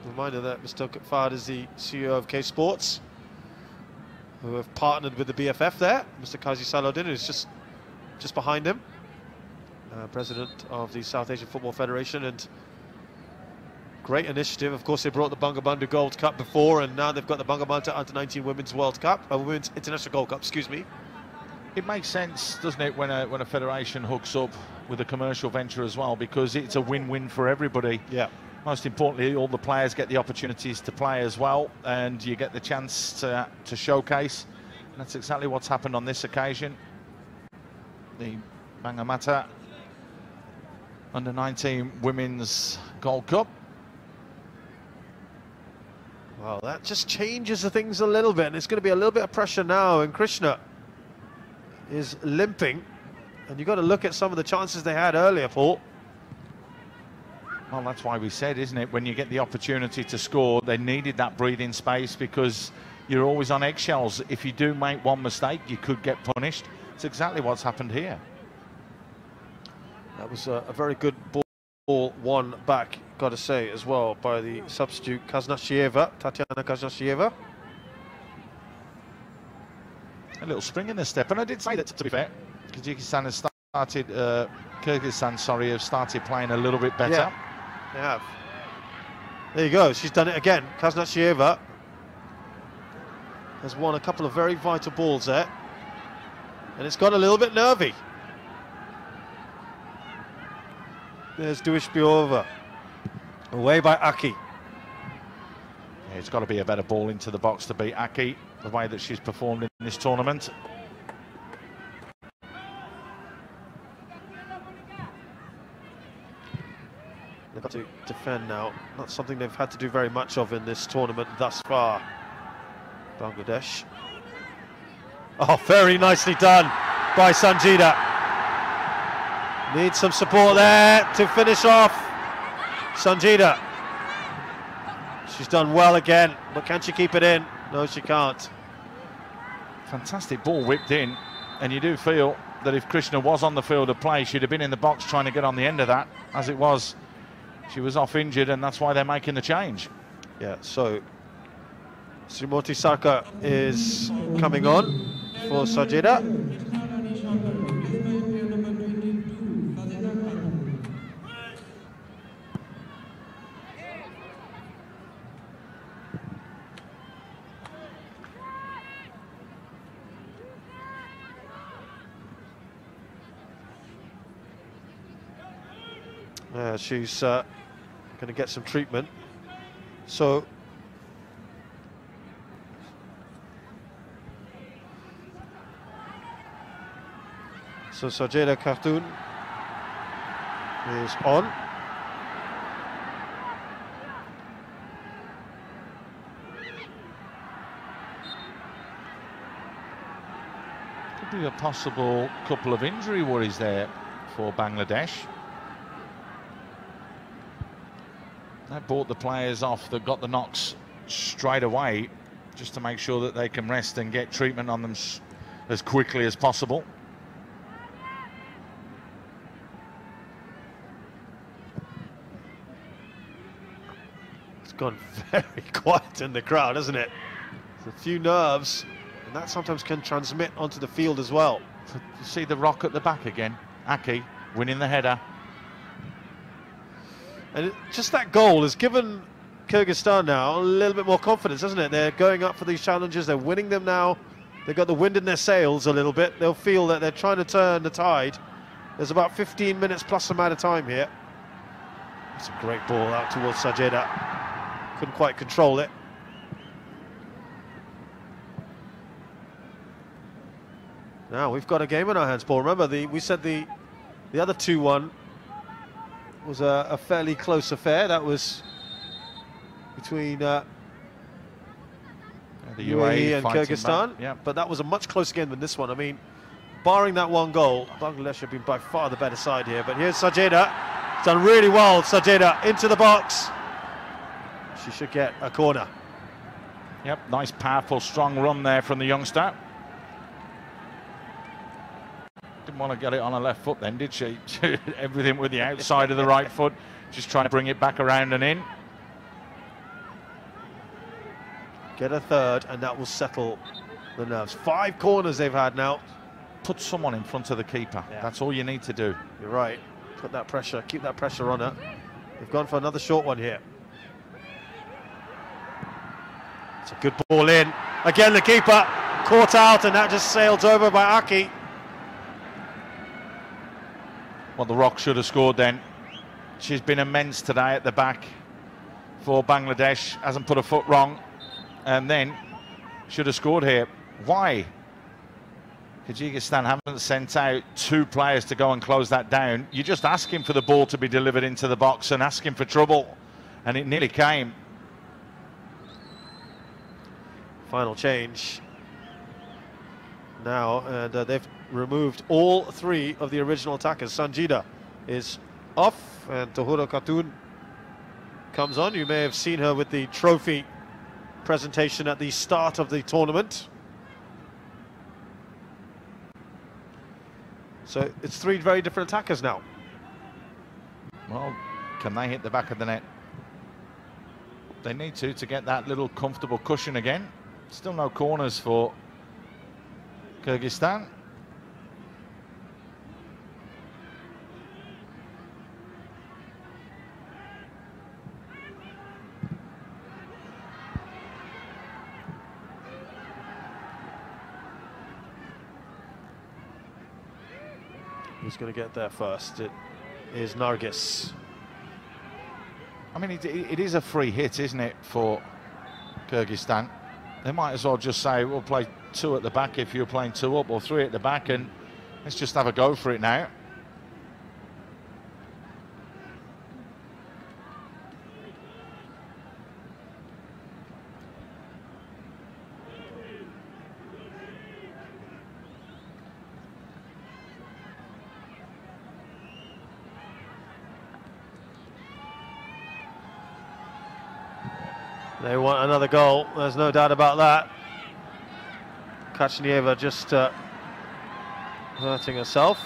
S11: reminder that Mr. Fahad is the CEO of K Sports, who have partnered with the BFF there. Mr. Qazi Salahuddin is just behind him, president of the South Asian Football Federation, and great initiative. Of course, they brought the Bangamata Gold Cup before, and now they've got the Bangamata U19 Women's World Cup, Women's International Gold Cup, excuse me.
S3: It makes sense, doesn't it, when a federation hooks up with a commercial venture as well, because it's a win-win for everybody.
S11: Yeah.
S3: Most importantly, all the players get the opportunities to play as well, and you get the chance to showcase. And that's exactly what's happened on this occasion. The Bangamata Under-19 Women's Gold Cup.
S11: Well, that just changes the things a little bit, and it's going to be a little bit of pressure now, and Krishna is limping, and you've got to look at some of the chances they had earlier, Paul.
S3: Well, that's why we said, isn't it, when you get the opportunity to score, they needed that breathing space because you're always on eggshells. If you do make one mistake, you could get punished. It's exactly what's happened here.
S11: That was a very good ball won back, got to say, as well, by the substitute Kaznashieva, Tatiana Kaznashieva.
S3: A little spring in the step, and I did say that, to be fair, Kyrgyzstan has started, have started playing a little bit better.
S11: Yeah, they have. There you go, she's done it again. Kaznashieva has won a couple of very vital balls there, and it's got a little bit nervy. There's Duishbiova, away by Aki.
S3: Yeah, it's got to be a better ball into the box to beat Aki, the way that she's performed in this tournament.
S11: They've got to defend now, not something they've had to do very much of in this tournament thus far, Bangladesh. Oh, very nicely done by Sanjida. Needs some support there to finish off. Sanjida. She's done well again, but can she keep it in? No, she can't.
S3: Fantastic ball whipped in, and you do feel that if Krishna was on the field of play, she'd have been in the box trying to get on the end of that. As it was, she was off injured, and that's why they're making the change.
S11: Yeah, so Srimoti Sarkar is coming on for Sanjida. She's going to get some treatment. So Sajeda Khartoum is on.
S3: Could be a possible couple of injury worries there for Bangladesh. They brought the players off that got the knocks straight away just to make sure that they can rest and get treatment on them as quickly as possible.
S11: It's gone very quiet in the crowd, hasn't it? There's a few nerves, and that sometimes can transmit onto the field as well.
S3: You see the rock at the back again. Aki winning the header.
S11: And just that goal has given Kyrgyzstan now a little bit more confidence, hasn't it? They're going up for these challenges, they're winning them now. They've got the wind in their sails a little bit. They'll feel that they're trying to turn the tide. There's about 15 minutes plus amount of time here. It's a great ball out towards Sajeda. Couldn't quite control it. Now we've got a game in our hands, Paul. Remember, we said the other 2-1 was a fairly close affair. That was between the UAE and Kyrgyzstan.
S3: Yeah.
S11: But that was a much closer game than this one. I mean, barring that one goal, Bangladesh have been by far the better side here. But here's Sajeda. Done really well, Sajeda, into the box. She should get a corner.
S3: Yep, nice, powerful, strong run there from the youngster. Didn't want to get it on her left foot then, did she? Everything with the outside of the right foot, just trying to bring it back around and in.
S11: Get a third, and that will settle the nerves. 5 corners they've had now.
S3: Put someone in front of the keeper.
S11: Yeah.
S3: That's all you need to do.
S11: You're right. Put that pressure, keep that pressure on her. They've gone for another short one here. It's a good ball in. Again, the keeper caught out, and that just sailed over by Aki.
S3: Well, the Rock should have scored then. She's been immense today at the back for Bangladesh. Hasn't put a foot wrong. And then should have scored here. Why? Kyrgyzstan haven't sent out 2 players to go and close that down. You're just asking for the ball to be delivered into the box and asking for trouble, and it nearly came.
S11: Final change now, and they've removed all 3 of the original attackers. Sanjida is off, and Tahura Khatun comes on. You may have seen her with the trophy presentation at the start of the tournament. So it's 3 very different attackers now.
S3: Well, can they hit the back of the net? They need to get that little comfortable cushion again. Still no corners for Kyrgyzstan.
S11: Who's going to get there first? It is Nargis.
S3: I mean, it is a free hit, isn't it, for Kyrgyzstan? They might as well just say, we'll play 2 at the back if you're playing 2 up, or 3 at the back, and let's just have a go for it now.
S11: They want another goal, there's no doubt about that. Kachnieva just hurting herself.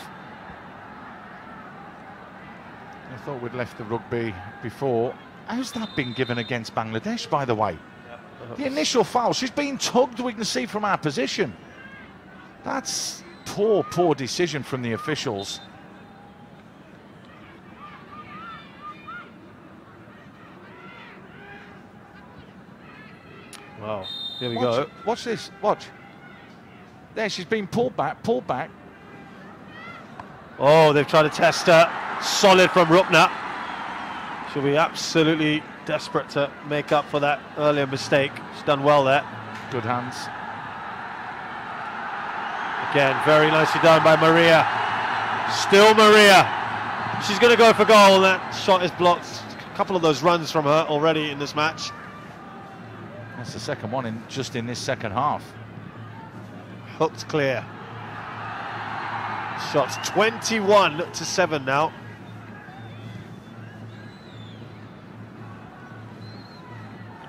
S3: I thought we'd left the rugby before. How's that been given against Bangladesh, by the way? The initial foul, she's been tugged, we can see from our position. That's poor decision from the officials.
S11: Wow, here we go.
S3: Watch this, watch. There, she's been pulled back.
S11: Oh, they've tried to test her. Solid from Rupna. She'll be absolutely desperate to make up for that earlier mistake. She's done well there.
S3: Good hands.
S11: Again, very nicely done by Maria. Still Maria. She's going to go for goal. That shot is blocked. A couple of those runs from her already in this match.
S3: That's the second one just in this second half.
S11: Hooked clear. Shots 21-7 now.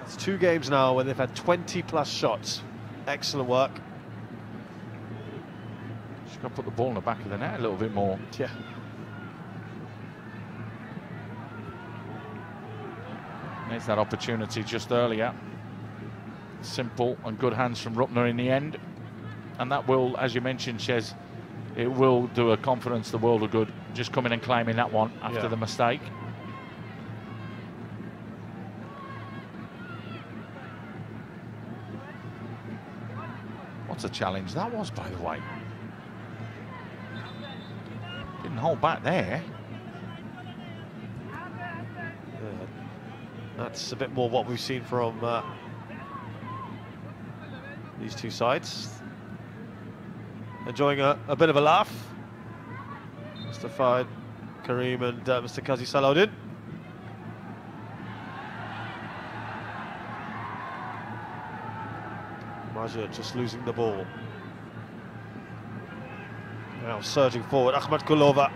S11: It's 2 games now where they've had 20+ shots. Excellent work.
S3: She's got to put the ball in the back of the net a little bit more.
S11: Yeah.
S3: There's that opportunity just earlier. Simple and good hands from Rupna in the end. And that will, as you mentioned, Shez, it will do a confidence the world of good, just coming and claiming that one after the mistake. What a challenge that was, by the way. Didn't hold back there.
S11: That's a bit more what we've seen from these 2 sides. Enjoying a bit of a laugh. Mr. Fahd Karim and Mr. Kazi Salahuddin. Majid just losing the ball. Now surging forward, Ahmad Kulova.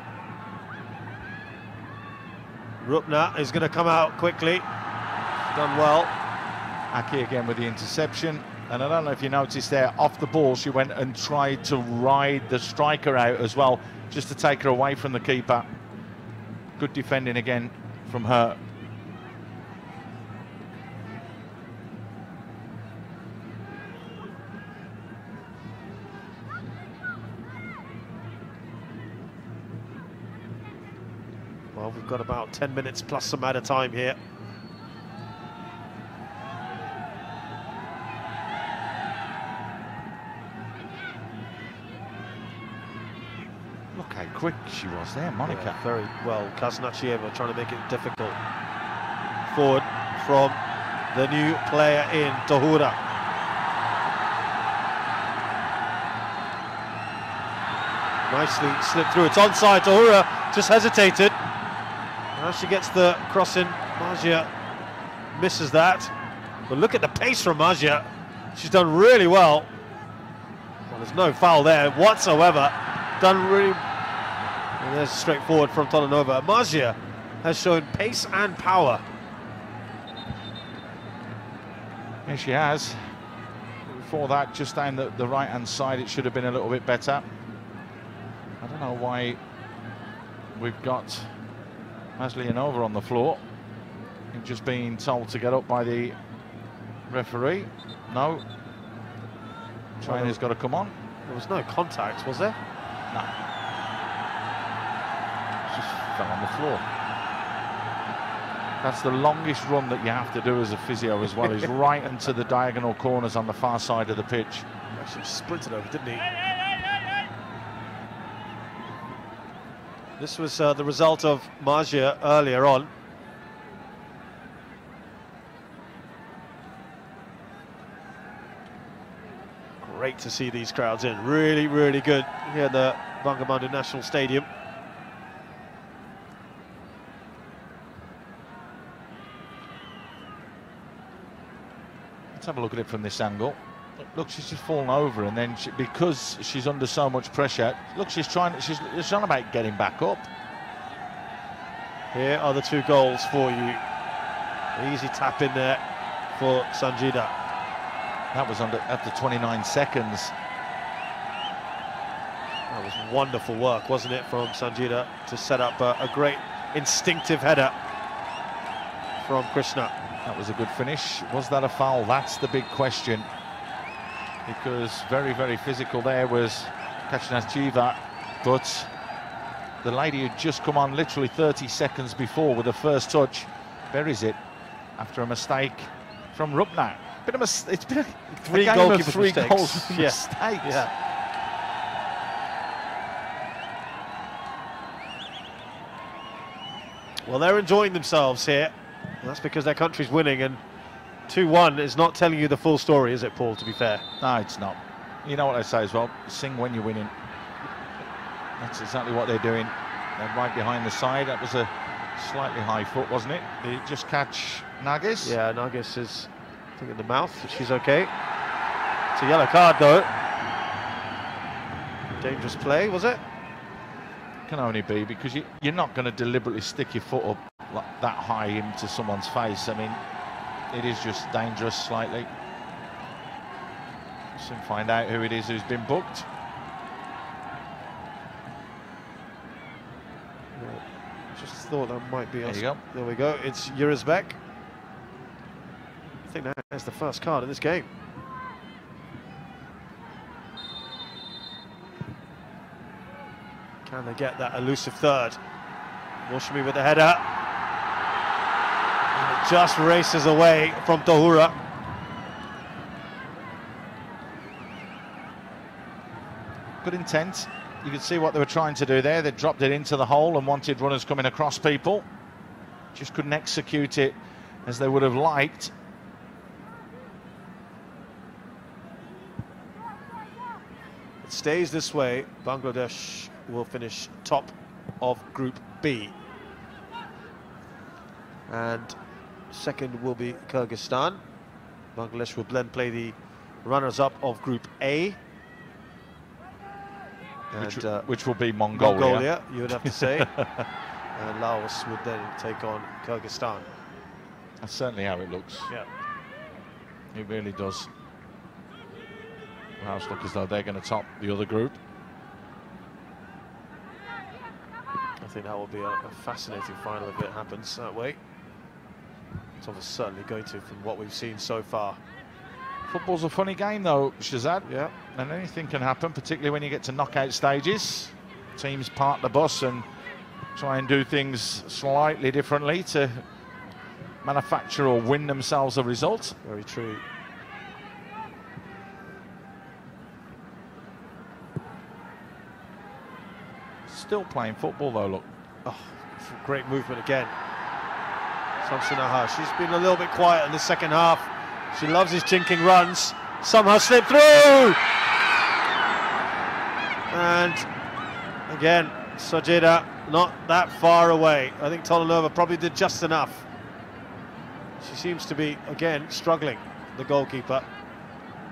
S11: Rupna is going to come out quickly. Done well.
S3: Aki again with the interception. And I don't know if you noticed there, off the ball, she went and tried to ride the striker out as well, just to take her away from the keeper. Good defending again from her.
S11: Well, we've got about 10 minutes plus some added time here.
S3: Look how quick she was there, Monica.
S11: Yeah, very well. Kaznachieva trying to make it difficult. Forward from the new player in Tahura. Nicely slipped through. It's onside. Tahura just hesitated. Now she gets the cross in. Margia misses that. But look at the pace from Margia. She's done really well. Well, there's no foul there whatsoever. Done really. And there's straightforward from Tolanova. Margia has shown pace and power.
S5: Yes, she has. Before that, just down the right-hand side, it should have been a little bit better. I don't know why we've got Maslianova on the floor. He's just being told to get up by the referee. No. Trainer's got to come on.
S11: There was no contact, was there?
S5: No. Just fell on the floor. That's the longest run that you have to do as a physio as well. He's right into the diagonal corners on the far side of the pitch.
S11: Actually sprinted over, didn't he? This was the result of Margia earlier on. Great to see these crowds in. Really, really good here at the Bangamata National Stadium.
S5: Let's have a look at it from this angle. Look, she's just fallen over, and then because she's under so much pressure, look, she's trying about getting back up.
S11: Here are the two goals for you. Easy tap in there for Sanjida.
S5: That was after 29 seconds.
S11: That was wonderful work, wasn't it, from Sanjida to set up a great instinctive header from Krishna.
S5: That was a good finish. Was that a foul? That's the big question. Because very, very physical there was Kachnaschiva, but the lady who'd just come on literally 30 seconds before with the first touch buries it after a mistake from Rupnak. It's been
S11: three
S5: goals
S11: mistakes.
S5: Mistakes.
S11: Yeah. Well, they're enjoying themselves here. And that's because their country's winning, and 2-1 is not telling you the full story, is it, Paul, to be fair?
S5: No, it's not. You know what I say as well, sing when you're winning. That's exactly what they're doing. They're right behind the side. That was a slightly high foot, wasn't it? Did it just catch Nagis?
S11: Yeah, Nagis is, I think, in the mouth, but she's okay. It's a yellow card, though. Dangerous play, was it?
S5: Can only be, because you're not going to deliberately stick your foot up like that high into someone's face. I mean, it is just dangerous slightly. We'll soon find out who it is who's been booked.
S11: Just thought that might be us.
S5: There you go.
S11: There we go. It's Yurizbek. I think that's the first card in this game. Can they get that elusive third? Moshmi with the header. And it just races away from Tahura.
S5: Good intent. You could see what they were trying to do there. They dropped it into the hole and wanted runners coming across people. Just couldn't execute it as they would have liked.
S11: It stays this way. Bangladesh will finish top of Group B. And second will be Kyrgyzstan. Bangladesh will then play the runners-up of Group A. And,
S5: which will be Mongolia.
S11: You would have to say. And Laos would then take on Kyrgyzstan.
S5: That's certainly how it looks.
S11: Yeah.
S5: It really does. Laos look as though they're going to top the other group.
S11: I think that will be a fascinating final if it happens that way. It's obviously certainly going to, from what we've seen so far.
S5: Football's a funny game though, Shazad.
S11: Yeah.
S5: And anything can happen, particularly when you get to knockout stages. Teams park the bus and try and do things slightly differently to manufacture or win themselves a result.
S11: Very true.
S5: Still playing football though, look.
S11: Oh, great movement again. Samsinaha, she's been a little bit quiet in the second half. She loves his chinking runs. Somehow slipped through! And Again, Sajeda not that far away. I think Tolanova probably did just enough. She seems to be, again, struggling, the goalkeeper.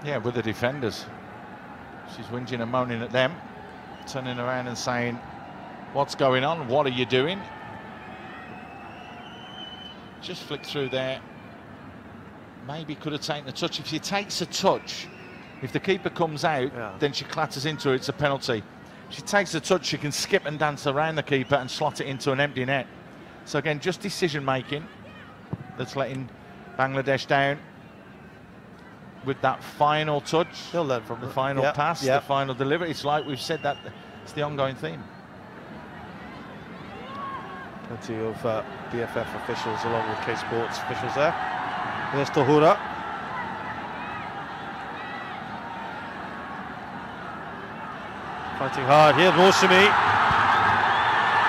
S3: Yeah, with the defenders. She's whinging and moaning at them, turning around and saying, what's going on? What are you doing? Just flicked through there. Maybe could have taken the touch. If she takes a touch, if the keeper comes out, then she clatters into her, it's a penalty. If she takes a touch, she can skip and dance around the keeper and slot it into an empty net. So again, just decision making that's letting Bangladesh down with that final touch.
S11: They'll learn from
S3: the final pass, the final delivery. It's like we've said that it's the ongoing theme.
S11: Plenty of BFF officials along with K Sports officials there. There's Tohura. Fighting hard here, Roshimi.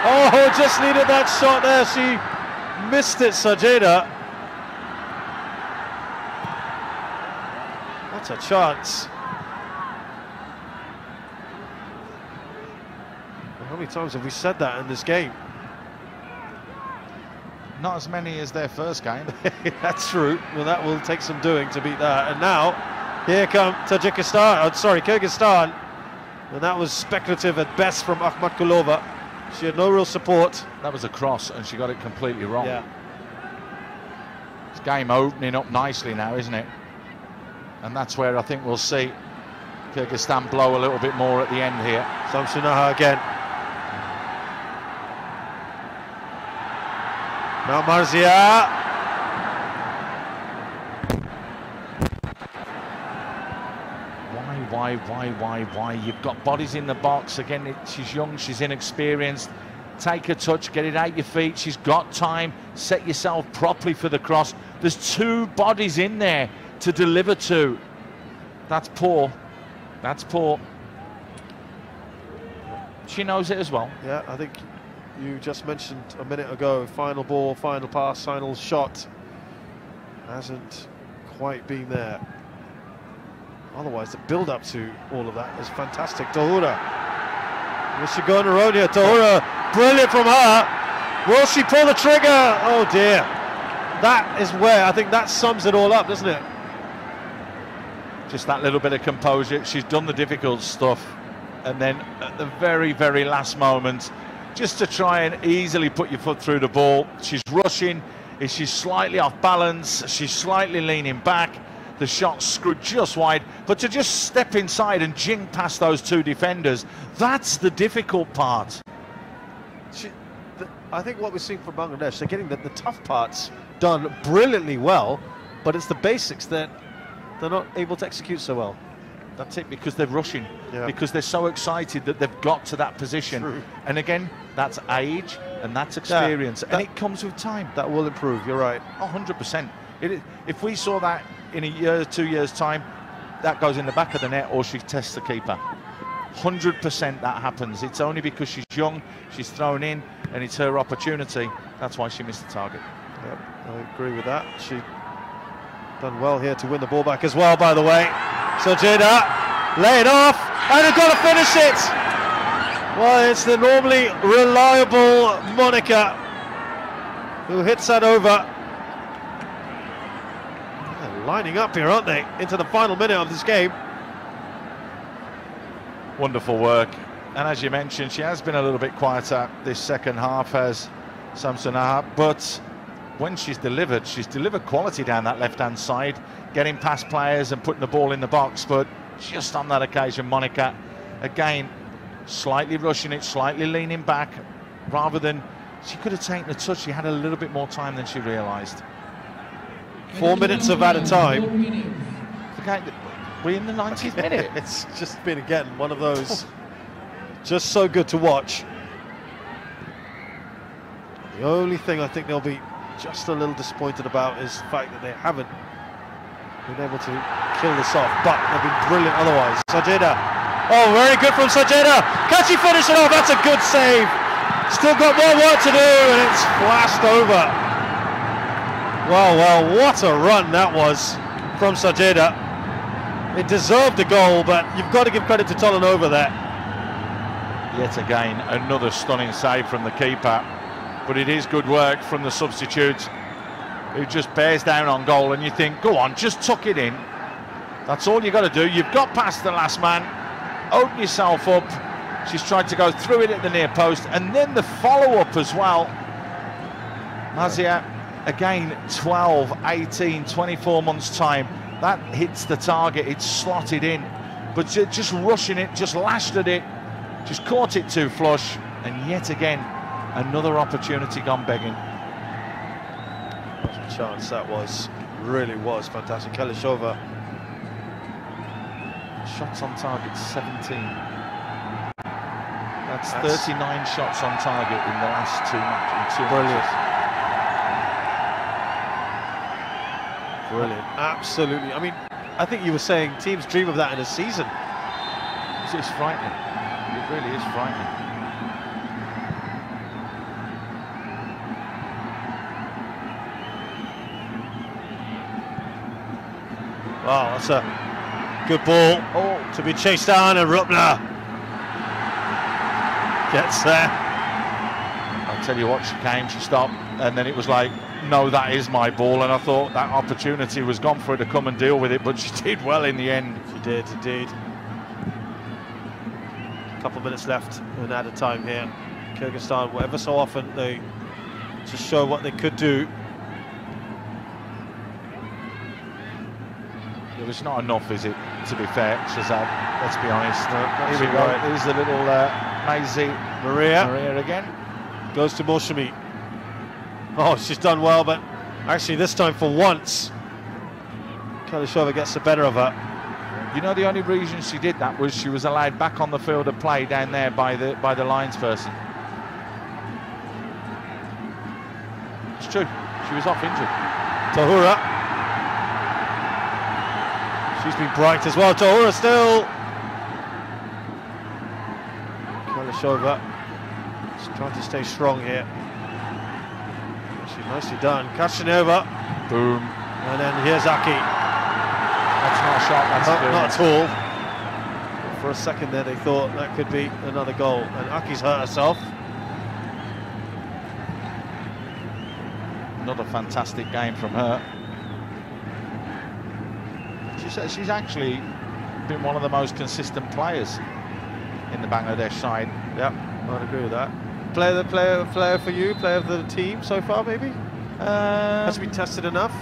S11: Oh, just needed that shot there. She missed it, Sajeda. What a chance. How many times have we said that in this game?
S3: Not as many as their first game.
S11: That's true. Well, that will take some doing to beat that. And now, here come Kyrgyzstan. And that was speculative at best from Akhmatkulova. She had no real support.
S3: That was a cross, and she got it completely wrong.
S11: Yeah.
S3: This game opening up nicely now, isn't it? And that's where I think we'll see Kyrgyzstan blow a little bit more at the end here.
S11: Samsunaha again. Now Marzia.
S3: Why? You've got bodies in the box. Again, she's young, she's inexperienced. Take a touch, get it out your feet. She's got time. Set yourself properly for the cross. There's two bodies in there to deliver to. That's poor. That's poor. She knows it as well.
S11: Yeah, I think you just mentioned a minute ago, final ball, final pass, final shot. Hasn't quite been there. Otherwise, the build-up to all of that is fantastic. Tohura. Will she go on her own here? Tohura, brilliant from her. Will she pull the trigger? Oh dear. That is where, I think that sums it all up, doesn't it?
S3: Just that little bit of composure. She's done the difficult stuff. And then at the very, very last moment, just to try and easily put your foot through the ball, she's rushing. She's slightly off balance. She's slightly leaning back. The shot screwed just wide, but to just step inside and jing past those two defenders, that's the difficult part.
S11: I think what we're seeing from Bangladesh, they're getting the tough parts done brilliantly well, but it's the basics that they're not able to execute so well.
S3: That's it, because they're rushing, because they're so excited that they've got to that position.
S11: True.
S3: And again, that's age and that's experience, and it comes with time.
S11: That will improve, you're right.
S3: 100%. If we saw that in a year, 2 years' time, that goes in the back of the net, or she tests the keeper. 100% that happens. It's only because she's young, she's thrown in, and it's her opportunity. That's why she missed the target.
S11: Yep, I agree with that. She done well here to win the ball back as well, by the way. Sajeda, lay it off, and they've got to finish it. Well, it's the normally reliable Monica who hits that over. Lining up here, aren't they, into the final minute of this game.
S3: Wonderful work. And as you mentioned, she has been a little bit quieter this second half, has Samsunaha, but when she's delivered quality down that left-hand side, getting past players and putting the ball in the box. But just on that occasion, Monica, again, slightly rushing it, slightly leaning back, rather than, she could have taken the touch. She had a little bit more time than she realised.
S11: 4 minutes of added time.
S3: We're in the 90th minute.
S11: It's just been, again, one of those just so good to watch. The only thing I think they'll be just a little disappointed about is the fact that they haven't been able to kill this off, but they've been brilliant otherwise. Sajeda. Oh, very good from Sajeda. Can she finish it off? That's a good save. Still got more work to do, and it's flashed over. Well, what a run that was from Sajeda. It deserved the goal, but you've got to give credit to Tolanova there.
S3: Yet again, another stunning save from the keeper. But it is good work from the substitute, who just bears down on goal, and you think, go on, just tuck it in. That's all you got to do. You've got past the last man, open yourself up. She's tried to go through it at the near post, and then the follow-up as well. Mazia, again, 12, 18, 24 months' time. That hits the target, it's slotted in. But just rushing it, just lashed at it, just caught it too flush, and yet again, another opportunity gone begging.
S11: What a chance that was. Really was fantastic. Kyrgyzstan.
S3: Shots on target, 17. That's 39 shots on target in the last two matches.
S11: Brilliant. Brilliant. Absolutely. I mean, I think you were saying teams dream of that in a season.
S3: It's frightening. It really is frightening.
S11: Wow, that's a good ball to be chased down, and Rupna gets there.
S3: I'll tell you what, she came, she stopped, and then it was like, no, that is my ball, and I thought that opportunity was gone for her to come and deal with it, but she did well in the end.
S11: She did, indeed. A couple of minutes left in added time here. Kyrgyzstan, whatever so often they just show what they could do.
S3: It was not enough, is it, to be fair, Shazad? Let's be honest.
S11: No,
S3: here we go. Here's the little Maisie Maria again.
S11: Goes to Moshimi. Oh, she's done well, but actually this time for once, Kyrgyzstan gets the better of her.
S3: You know, the only reason she did that was she was allowed back on the field of play down there by the linesperson. It's true. She was off injured.
S11: Tahura. She's been bright as well. Tahura still. Kyrgyzstan is trying to stay strong here. Actually, nicely done. Kachanova.
S3: Boom.
S11: And then here's Aki.
S3: That's not a shot. That's
S11: not at all. For a second there, they thought that could be another goal, and Aki's hurt herself.
S3: Another fantastic game from her. She's actually been one of the most consistent players in the Bangladesh side.
S11: Yep, I'd agree with that. Player for you, player of the team so far, maybe? Has been tested enough?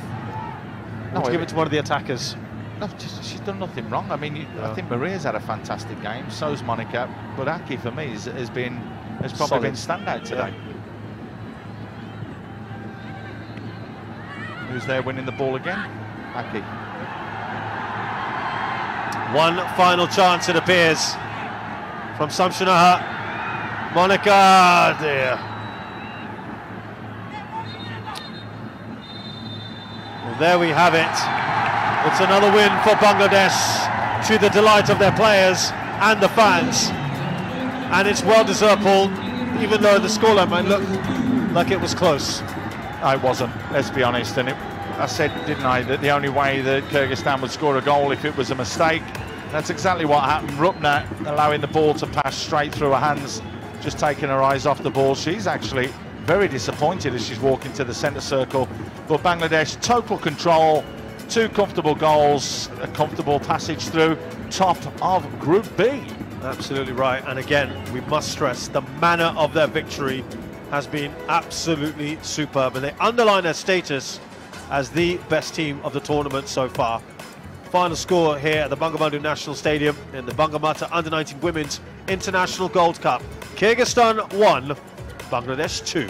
S11: No, to give it to one of the attackers.
S3: No, she's done nothing wrong. I mean, I think Maria's had a fantastic game. So's Monica, but Aki for me has probably
S11: solid.
S3: been standout today. Yeah. Who's there winning the ball again? Aki.
S11: One final chance, it appears, from Samshinaha. Monica, dear. Well, there we have it. It's another win for Bangladesh, to the delight of their players and the fans. And it's well-deserved, Paul, even though the scoreline might look like it was close.
S3: It wasn't, let's be honest. And I said, didn't I, that the only way that Kyrgyzstan would score a goal if it was a mistake. That's exactly what happened. Rupna allowing the ball to pass straight through her hands, just taking her eyes off the ball. She's actually very disappointed as she's walking to the centre circle. But Bangladesh, total control, 2 comfortable goals, a comfortable passage through, top of Group B.
S11: Absolutely right. And again, we must stress the manner of their victory has been absolutely superb, and they underline their status as the best team of the tournament so far. Final score here at the Bangamata National Stadium in the Bangamata U19 Women's International Gold Cup. Kyrgyzstan 1, Bangladesh 2.